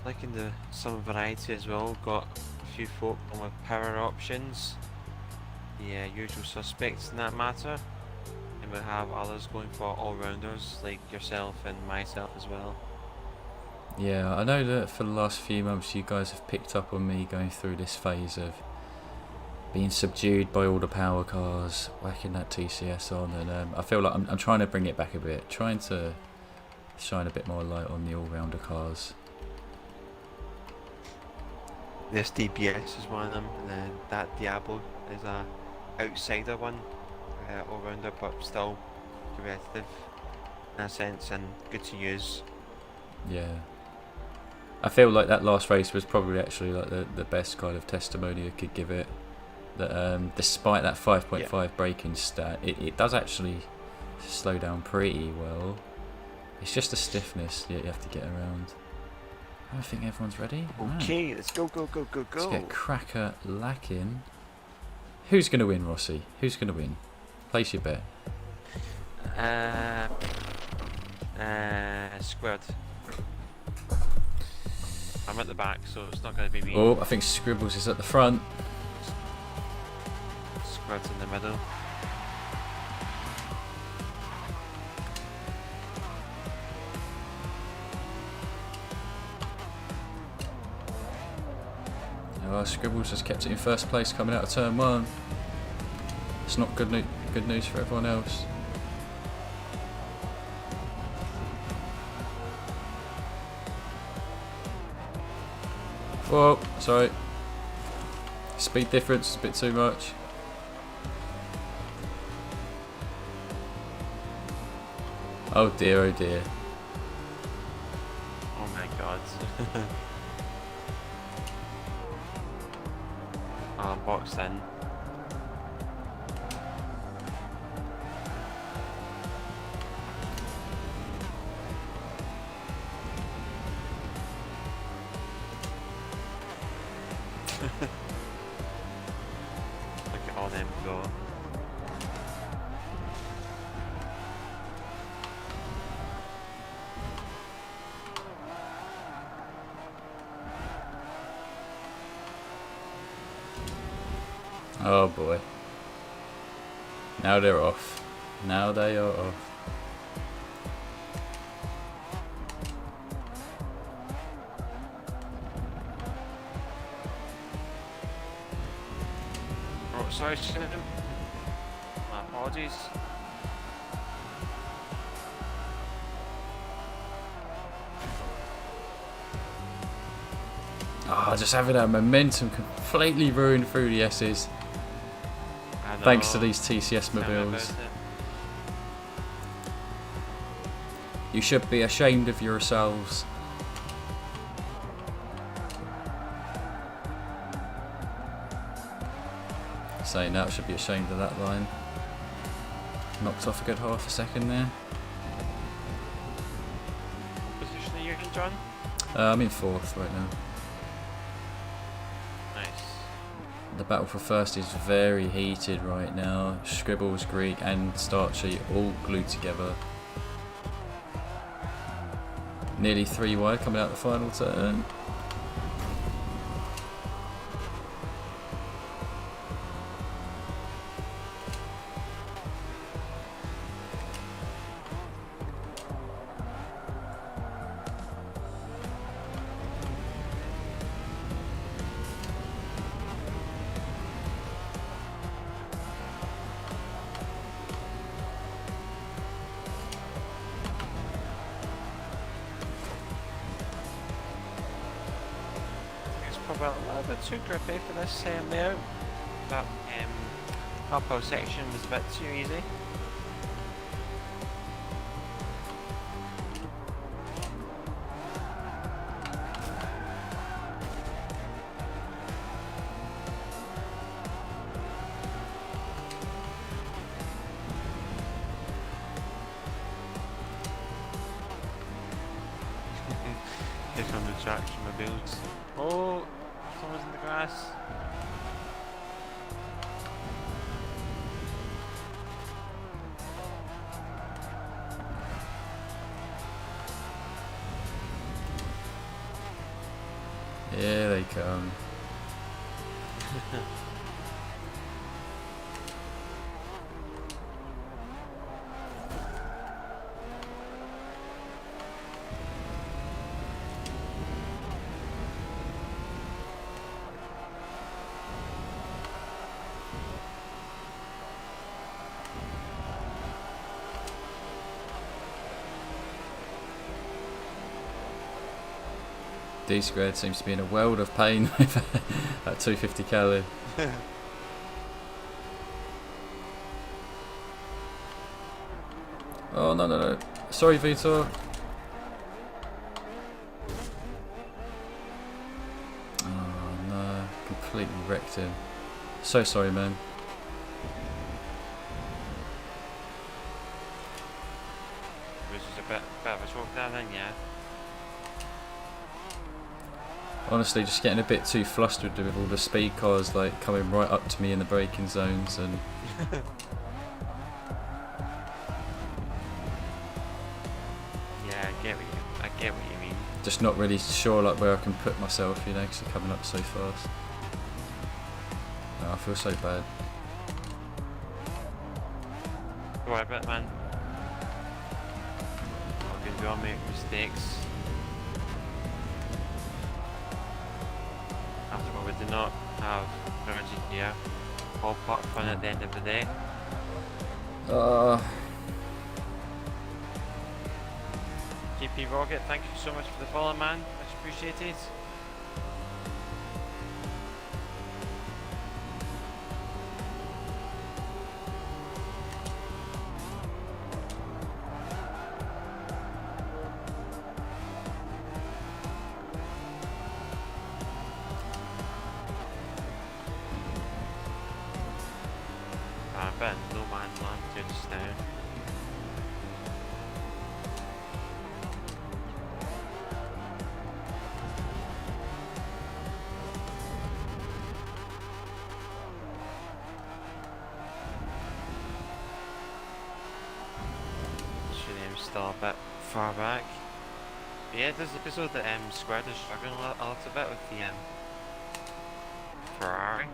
Liking the some variety as well. Got a few folk with power options. The usual suspects in that matter. And we'll have others going for all-rounders like yourself and myself as well. Yeah, I know that for the last few months you guys have picked up on me going through this phase of being subdued by all the power cars, whacking that TCS on, and I feel like I'm trying to bring it back a bit, trying to shine a bit more light on the all-rounder cars. This DBS is one of them, and then that Diablo is a outsider one, all-rounder, but still competitive in a sense and good to use. Yeah. I feel like that last race was probably actually like the best kind of testimony I could give it. That despite that 5.5 braking stat, it does actually slow down pretty well. It's just the stiffness that you have to get around. I think everyone's ready. Okay, let's go. Let's get cracker lacking. Who's going to win, Rossi? Who's going to win? Place your bet. Squared. I'm at the back, so it's not going to be me. Oh, I think Scribbles is at the front. Squared's in the middle. Oh, Scribbles has kept it in first place coming out of turn 1. It's not good news for everyone else. Whoa, sorry. Speed difference is a bit too much. Oh dear, oh dear. Oh my god. Boxed in. Look at all them go. Oh boy. Now they're off. Now they are off. Oh, sorry, Shannon. My apologies. Just having that momentum completely ruined through the S's. Thanks to these TCS mobiles. You should be ashamed of yourselves. Saying that, should be ashamed of that line. Knocked off a good half a second there. What position are you in, John? I'm in 4th right now. Nice. The battle for first is very heated right now. Scribbles, Greek and Starchy all glued together. Nearly 3 wide coming out the final turn. Probably a little bit too grippy for this layout. That uphill section was a bit too easy. Here come the traction mobiles. Oh, someone's in the grass. Here they come. D squared seems to be in a world of pain with that 250 calorie. Oh no. Sorry, Vitor. Oh no, completely wrecked him. So sorry, man. This is a bit of a talk there then, yeah. Honestly, just getting a bit too flustered with all the speed cars like coming right up to me in the braking zones, and Yeah, I get what you mean. just not really sure like where I can put myself, you know, because they're coming up so fast. Oh, I feel so bad. Don't worry about it, man. We all make mistakes. After all, we do not have energy here. All part of fun at the end of the day. GP Rocket, thank you so much for the follow, man. Much appreciated. Ben, no man land here just now. Shouldn't still a bit far back. But yeah, this episode that Squared is struggling a little bit with the Ferrari.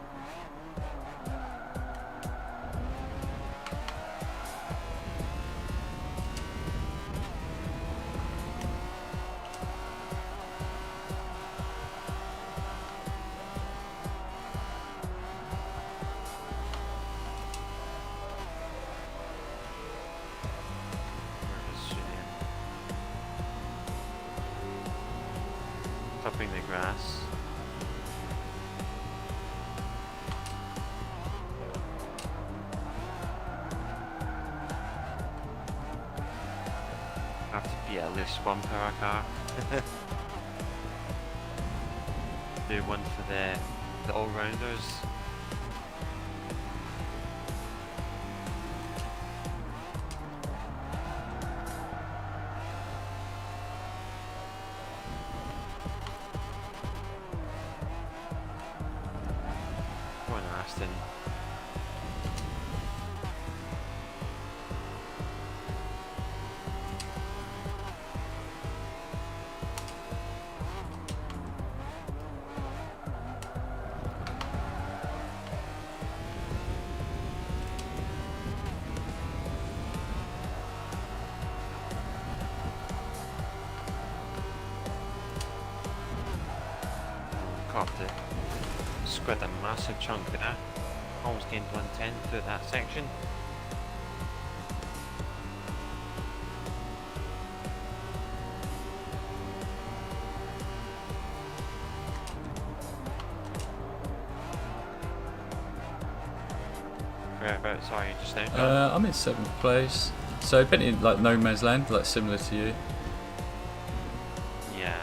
Topping the grass. Have to be at least one power car. Do one for the all-rounders. Aston. got to squid a massive chunk there. Almost gained 110 through that section. Whereabouts are you just now, John? I'm in 7th place. So been in like no man's land, like similar to you. Yeah.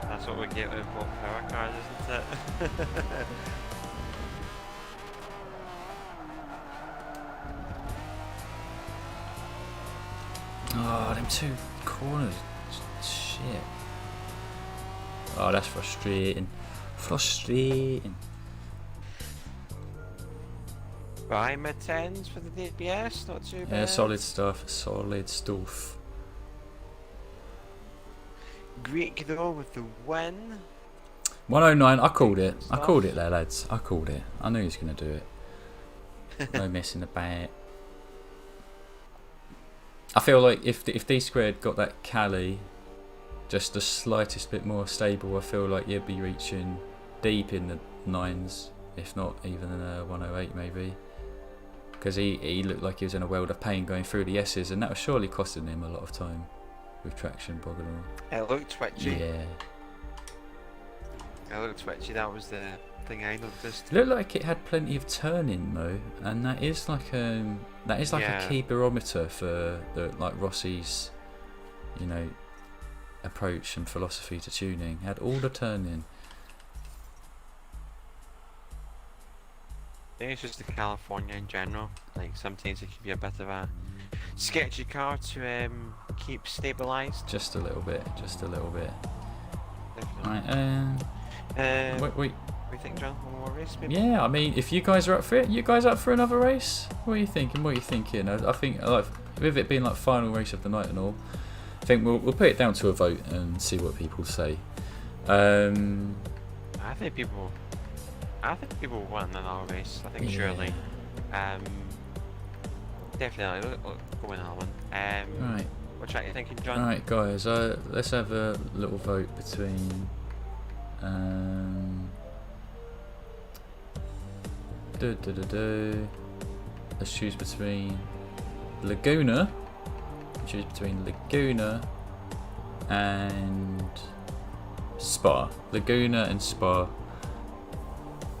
That's what we get with both power cars, isn't it? Oh, them 2 corners. Shit. Oh, that's frustrating. Frustrating. Right, mid-10s for the DPS, not too bad. Yeah, solid stuff. Solid stuff. Greek though with the win. 109. I called it. I called it there, lads. I called it. I knew he was going to do it. No messing about. I feel like if D squared got that Cali just the slightest bit more stable, I feel like you'd be reaching deep in the 9s, if not even in a 108 maybe. Because he looked like he was in a world of pain going through the S's, and that was surely costing him a lot of time with traction boggling. It looked twitchy. Yeah. It looked twitchy, that was the thing I noticed. It looked like it had plenty of turning though, and that is like a key barometer for the Rossi's, you know, approach and philosophy to tuning. Had all the turning. I think it's just the California in general. Like sometimes it can be a bit of a sketchy car to keep stabilised. Just a little bit. Just a little bit. Definitely. Right. Wait. What do you think, John? One more race, maybe? Yeah, I mean, if you guys are up for it, you guys up for another race? What are you thinking? I think like with it being like final race of the night and all, I think we'll put it down to a vote and see what people say. I think people want another race. I think Yeah. surely. Definitely. We'll go with another one. Right. What are you thinking, John? Alright guys, let's have a little vote between let's choose between Laguna and Spa. Laguna and Spa.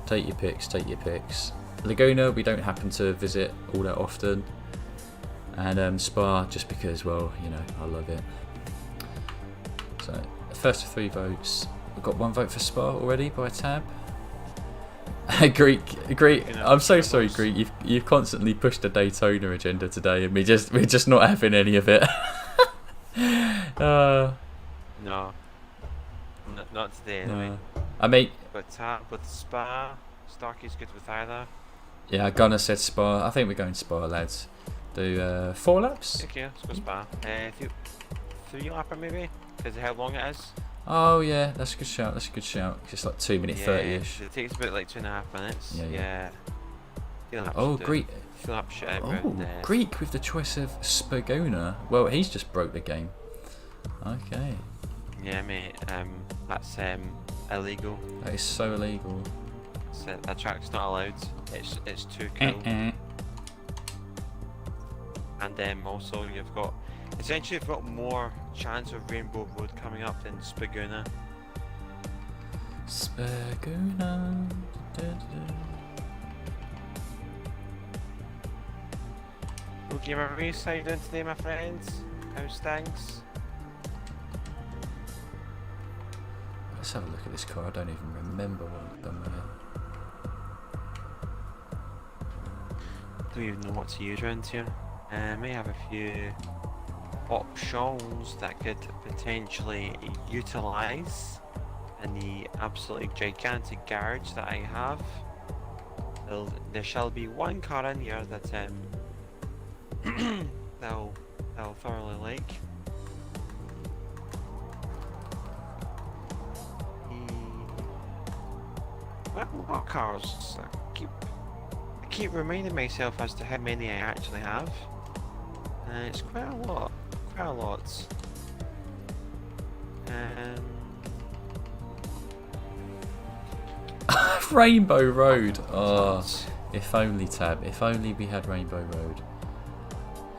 Take your picks. Laguna we don't happen to visit all that often, and Spa just because, well, you know, I love it. So first of 3 votes. We've got 1 vote for Spa already by Tab. Greek. I'm so sorry, Greek. You've constantly pushed the Daytona agenda today, and we're just not having any of it. No, not today anyway. I mean, But Tab with Spa, Starkey's good with either. yeah, Gunnar said Spa. I think we're going Spa, lads. Do 4 laps? Okay, let's go Spa. 3 lapper maybe, because of how long it is. Oh yeah, that's a good shout. Just like 2 minute 30ish. It takes about like 2.5 minutes. Yeah. Oh, Greek. Fill up shit out. Oh, Greek with the choice of Spagona. Well, he's just broke the game. Okay. Yeah, mate. That's illegal. That is so illegal. That track's not allowed. It's too cool. And also you've got more chance of Rainbow Road coming up than Spagona. We'll give a race side in today, my friends. How's things? Let's have a look at this car. I don't even remember what I've done with it. Don't even know what to use around here. May have a few options that could potentially utilise in the absolutely gigantic garage that I have. There shall be 1 car in here that they'll thoroughly like. What cars? I keep reminding myself as to how many I actually have. It's quite a lot. Quite a lot. Rainbow Road. Oh, if only, Tab. If only we had Rainbow Road.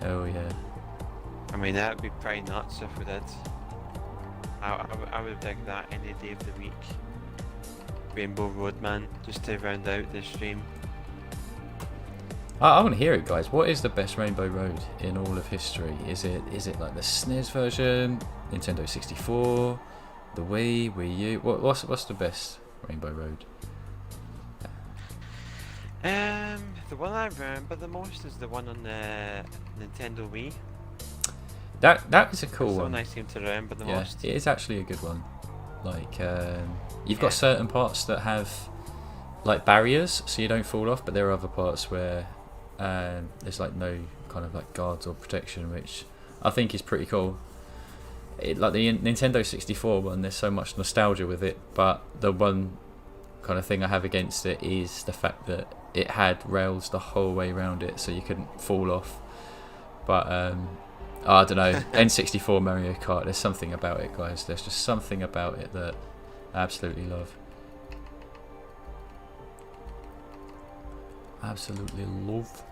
Hell yeah. I mean, that would be pretty nuts if we did. I would dig that any day of the week. Rainbow Road, man, just to round out the stream. I want to hear it, guys. What is the best Rainbow Road in all of history? Is it like the SNES version, Nintendo 64, the Wii U? What's the best Rainbow Road? The one I remember the most is the one on the Nintendo Wii. That is a cool one. That's the one I seem to remember the most. It is actually a good one. Like you've got certain parts that have like barriers, so you don't fall off, but there are other parts where there's like no kind of like guards or protection, which I think is pretty cool. Like the Nintendo 64 one, there's so much nostalgia with it, but the one kind of thing I have against it is the fact that it had rails the whole way around it, so you couldn't fall off. But I don't know, N64 Mario Kart, there's something about it, guys. There's just something about it that I absolutely love. Absolutely love.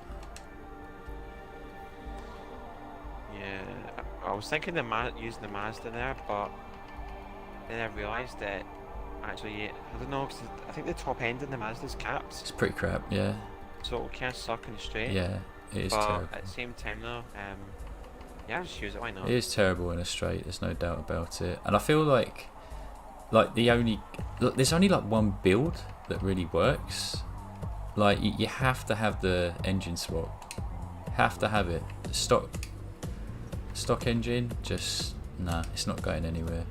Yeah, I was thinking of using the Mazda there, but then I realised that actually, I don't know, 'cause I think the top end in the Mazda's capped. It's pretty crap, yeah. So it kind of suck in the straight. Yeah, it is but terrible. At the same time though, yeah, just use it, why not? It is terrible in a straight, there's no doubt about it. And I feel like there's only like one build that really works. Like you have to have the engine swap. Have to have it. Stock engine, just nah, it's not going anywhere.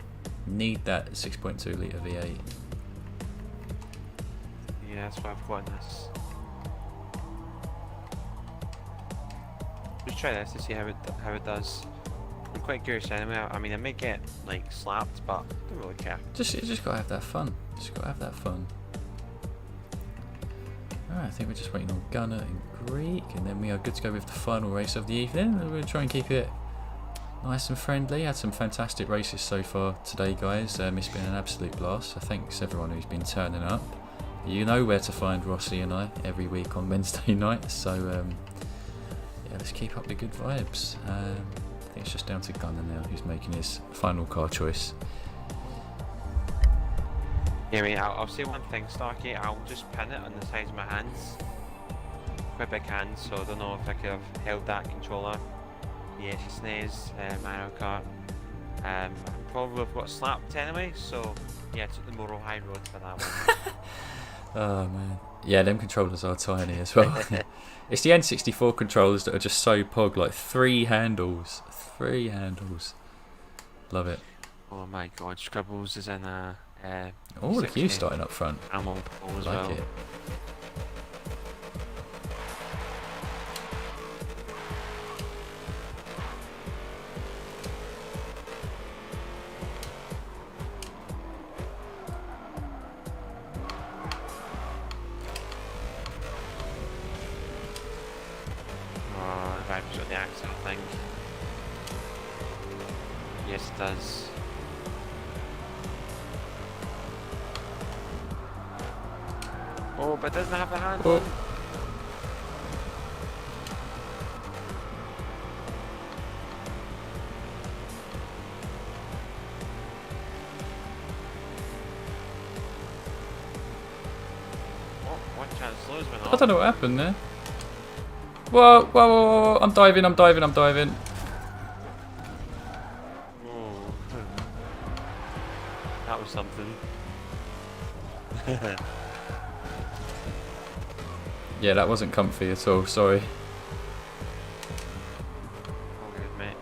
Need that 6.2 litre V8. Yeah, that's why I've got this. Just try this to see how it does. I'm quite curious anyway. I mean, I may get like slapped, but I don't really care. You just gotta have that fun. Alright, I think we're just waiting on Gunner and Greek, and then we are good to go with the final race of the evening. We're going to try and keep it nice and friendly. Had some fantastic races so far today, guys. It's been an absolute blast. So thanks everyone who's been turning up. You know where to find Rossi and I every week on Wednesday nights. So yeah, let's keep up the good vibes. I think it's just down to Gunner now, who's making his final car choice. Yeah, I mean, I'll say one thing, Starkey. I'll just pin it on the sides of my hands. Quite big hands, so I don't know if I could have held that controller. Yeah, SNES, Mario Kart. Probably have got slapped anyway, so yeah, I took the moral high road for that one. Oh man. Yeah, them controllers are tiny as well. It's the N64 controllers that are just so pog, like 3 handles. 3 handles. Love it. Oh my god, Scribbles is in a... oh, look at you starting up front. I'm on pole as like well. It. Oh, the vibe's got the accent thing. Yes, it does. Oh, but it doesn't have the hand on. Oh, one chance slows me I don't know what happened there. Whoa, whoa, whoa, whoa. I'm diving. Oh. That was something. Yeah, that wasn't comfy at all, sorry. All good, mate.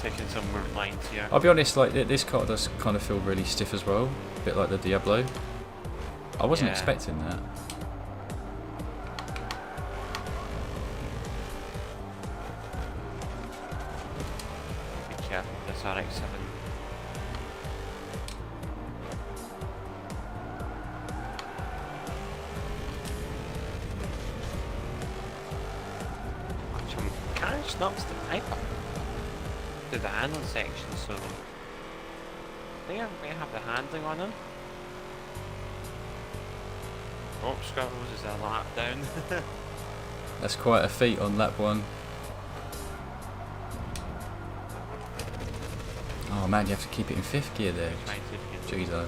picking some weird lines here. I'll be honest, like this car does kind of feel really stiff as well, a bit like the Diablo. I wasn't expecting that. Be careful with this RX-7. Kind of snaps the pipe up to the handling section, so I think I might have the handling on him. Oh, Scrabbles is a lap down. That's quite a feat on lap 1. Oh man, you have to keep it in 5th gear there. Jeez, though.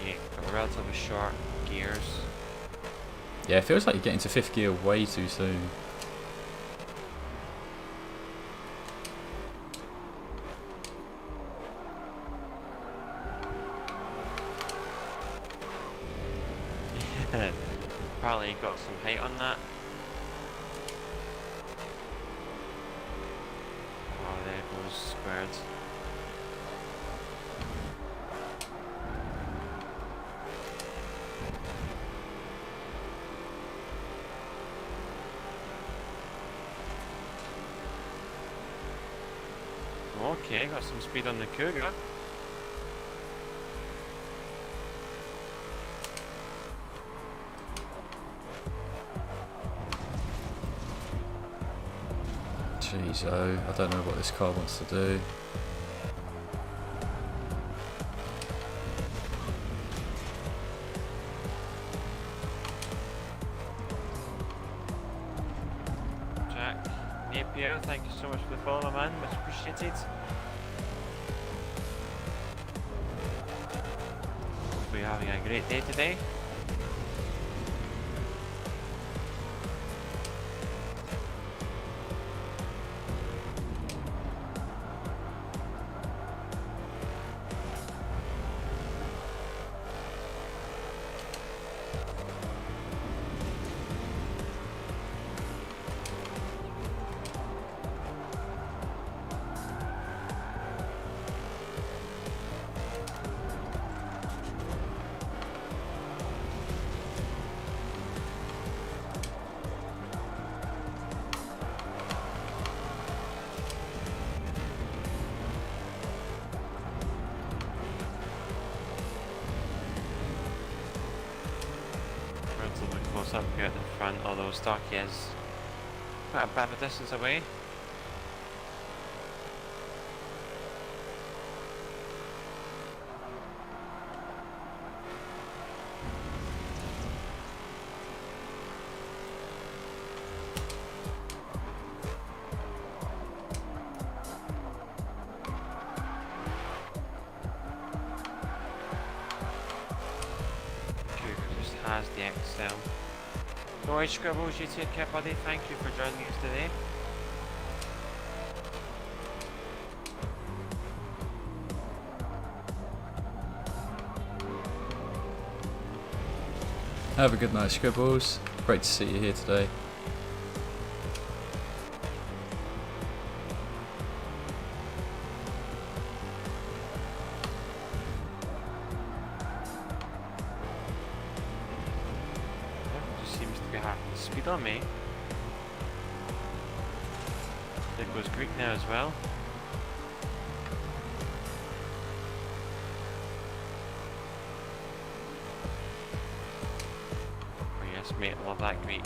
Yeah, got relatively short gears. Yeah, it feels like you get into 5th gear way too soon. Probably got some height on that. Oh, there goes squared. Okay, got some speed on the Cougar. Jeez, oh, I don't know what this car wants to do. Jack Napier, thank you so much for the follow, man. Much appreciated. Hope you're having a great day today. Close up here at the front, although Starkey is quite a bit of a distance away. Cougar just has the XL. No worries, Scribbles, you take care, buddy. Thank you for joining us today. Have a good night, Scribbles. Great to see you here today. Speed on me. There goes Greek now as well. Oh yes, mate, love that Greek.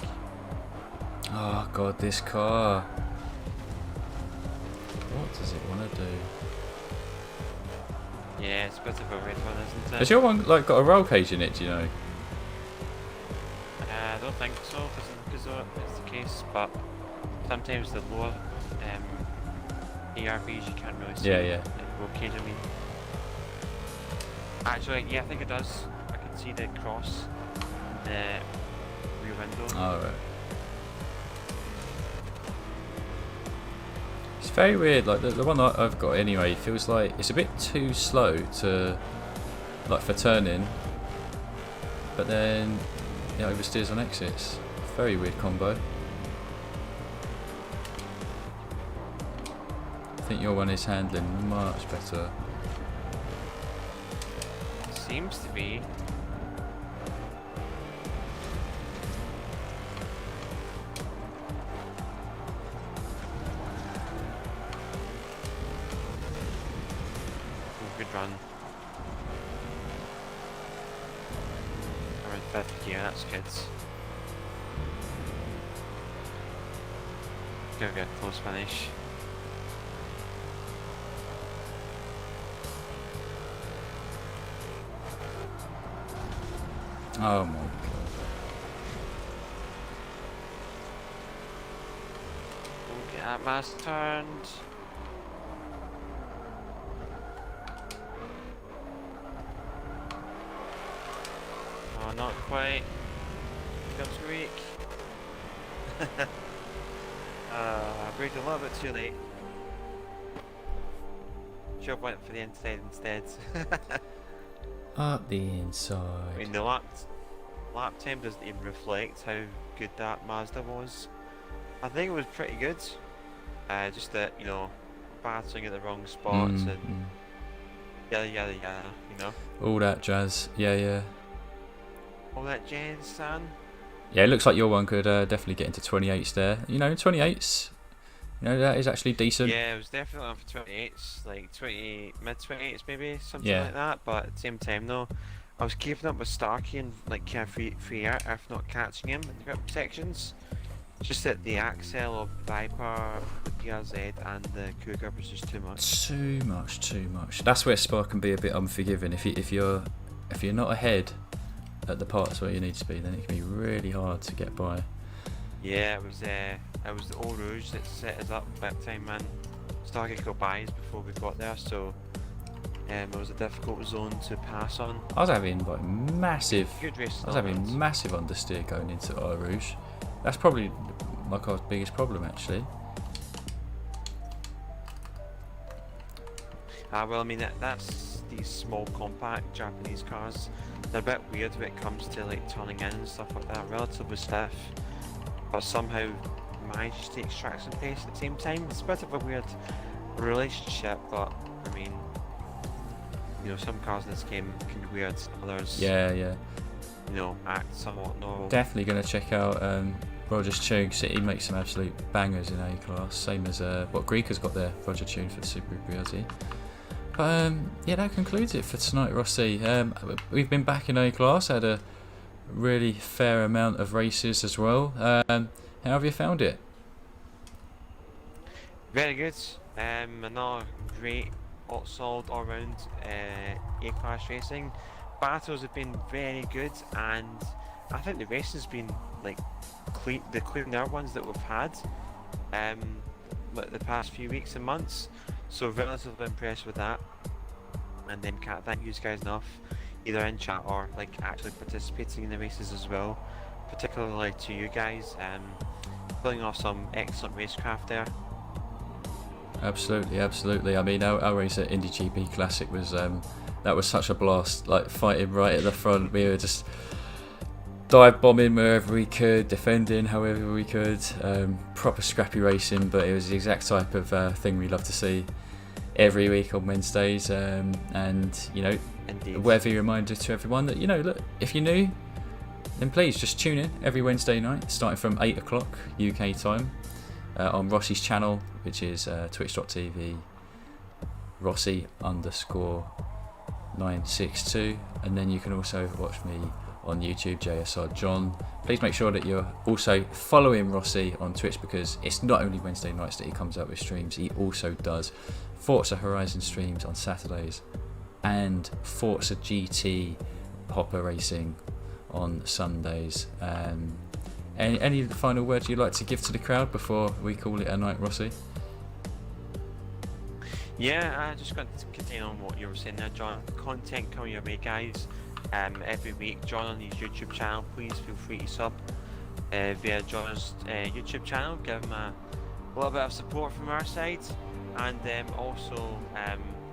Oh god, this car. What does it want to do? Yeah, it's a bit of a red one, isn't it? Has your one like got a roll cage in it? Do you know? I don't think so. Doesn't look as though it's the case, but sometimes the lower ARBs you can't really see. Yeah. The roll cage, I mean. Actually, yeah, I think it does. I can see the cross in the rear window. Oh right. It's very weird. Like the one that I've got anyway feels like it's a bit too slow to like for turning. but then it oversteers on exits. Very weird combo. I think your one is handling much better. Seems to be. Oh, good run. Around 50, yeah, that's good. Gonna be a close finish. Oh my god. We'll get that mask turned. Oh, not quite. Got squeak. I braked a little bit too late. Should have went for the inside instead. Up the inside. I mean, the lap time doesn't even reflect how good that Mazda was. I think it was pretty good. Just that, you know, battering at the wrong spots and yada yada yada, you know. All that jazz. Yeah. All that jazz, son. Yeah, it looks like your one could definitely get into 28s there. You know, 28s. You know, that is actually decent. Yeah, it was definitely on for 28s, like 28, mid 28s maybe, something Yeah. like that. But at the same time, though, I was keeping up with Starkey and like kind of free air, if not catching him in the grip sections. Just that the Axel of Viper, the PRZ, and the Cougar was just too much. Too much. That's where Spa can be a bit unforgiving. If you're not ahead at the parts where you need to be, then it can be really hard to get by. Yeah, it was the Eau Rouge that set us up big time, man. Starkey got by us before we got there, so it was a difficult zone to pass on. I was having like massive. Good race. I was having massive understeer going into Eau Rouge. That's probably my car's biggest problem, actually. Well, I mean that's these small compact Japanese cars. They're a bit weird when it comes to like turning in and stuff like that. Relatively stiff, but somehow manage to extract some pace at the same time. It's a bit of a weird relationship, but I mean, you know, some cars in this game can be weird. Others, Yeah. you know, act somewhat normal. Definitely going to check out Roger's tune, because he makes some absolute bangers in A class. Same as what Greeka's got there, Roger tune for the Subaru BRZ. But yeah, that concludes it for tonight, Rossi. We've been back in A class, had a really fair amount of races as well. How have you found it? Very good. Another great, solid all-round A-class racing. Battles have been very good, and I think the racing's been like the cleaner ones that we've had like the past few weeks and months. So relatively impressed with that. And then can't thank you guys enough, either in chat or like actually participating in the races as well. Particularly to you guys, pulling off some excellent racecraft there. Absolutely. I mean, our race at Indy GP Classic was that was such a blast. Like fighting right at the front, we were just dive bombing wherever we could, defending however we could. Proper scrappy racing, but it was the exact type of thing we love to see every week on Wednesdays. And you know, Indeed. a worthy reminder to everyone that, you know, look, if you're new, then please just tune in every Wednesday night, starting from 8 o'clock UK time, on Rossi's channel, which is twitch.tv Rossi_962, and then you can also watch me on YouTube, JSR John. Please make sure that you're also following Rossi on Twitch, because it's not only Wednesday nights that he comes out with streams, he also does Forza Horizon streams on Saturdays and Forza GT Hopper Racing on Sundays. Any final words you'd like to give to the crowd before we call it a night, Rossi? Yeah, I just going to continue on what you were saying there, John. Content coming your way, guys. Every week, John on his YouTube channel. Please feel free to sub via John's YouTube channel. Give him a little bit of support from our side, and also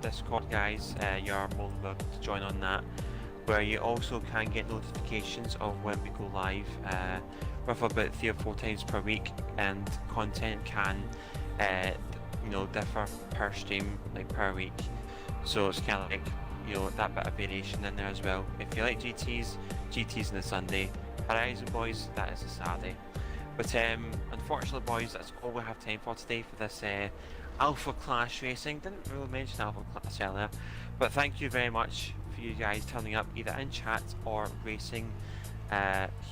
Discord, guys. You're more than welcome to join on that. where you also can get notifications of when we go live, roughly about 3 or 4 times per week, and content can differ per stream, like per week. So it's kind of like, that bit of variation in there as well. If you like GTs on the Sunday. Horizon boys, that is a Saturday. But unfortunately, boys, that's all we have time for today for this Alpha Clash Racing. Didn't really mention Alpha Clash earlier, but thank you very much for you guys turning up either in chat or racing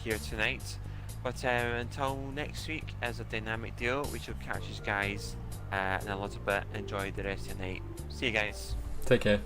here tonight. But until next week, as a dynamic deal, we shall catch you guys in a little bit. Enjoy the rest of the night. See you guys. Take care.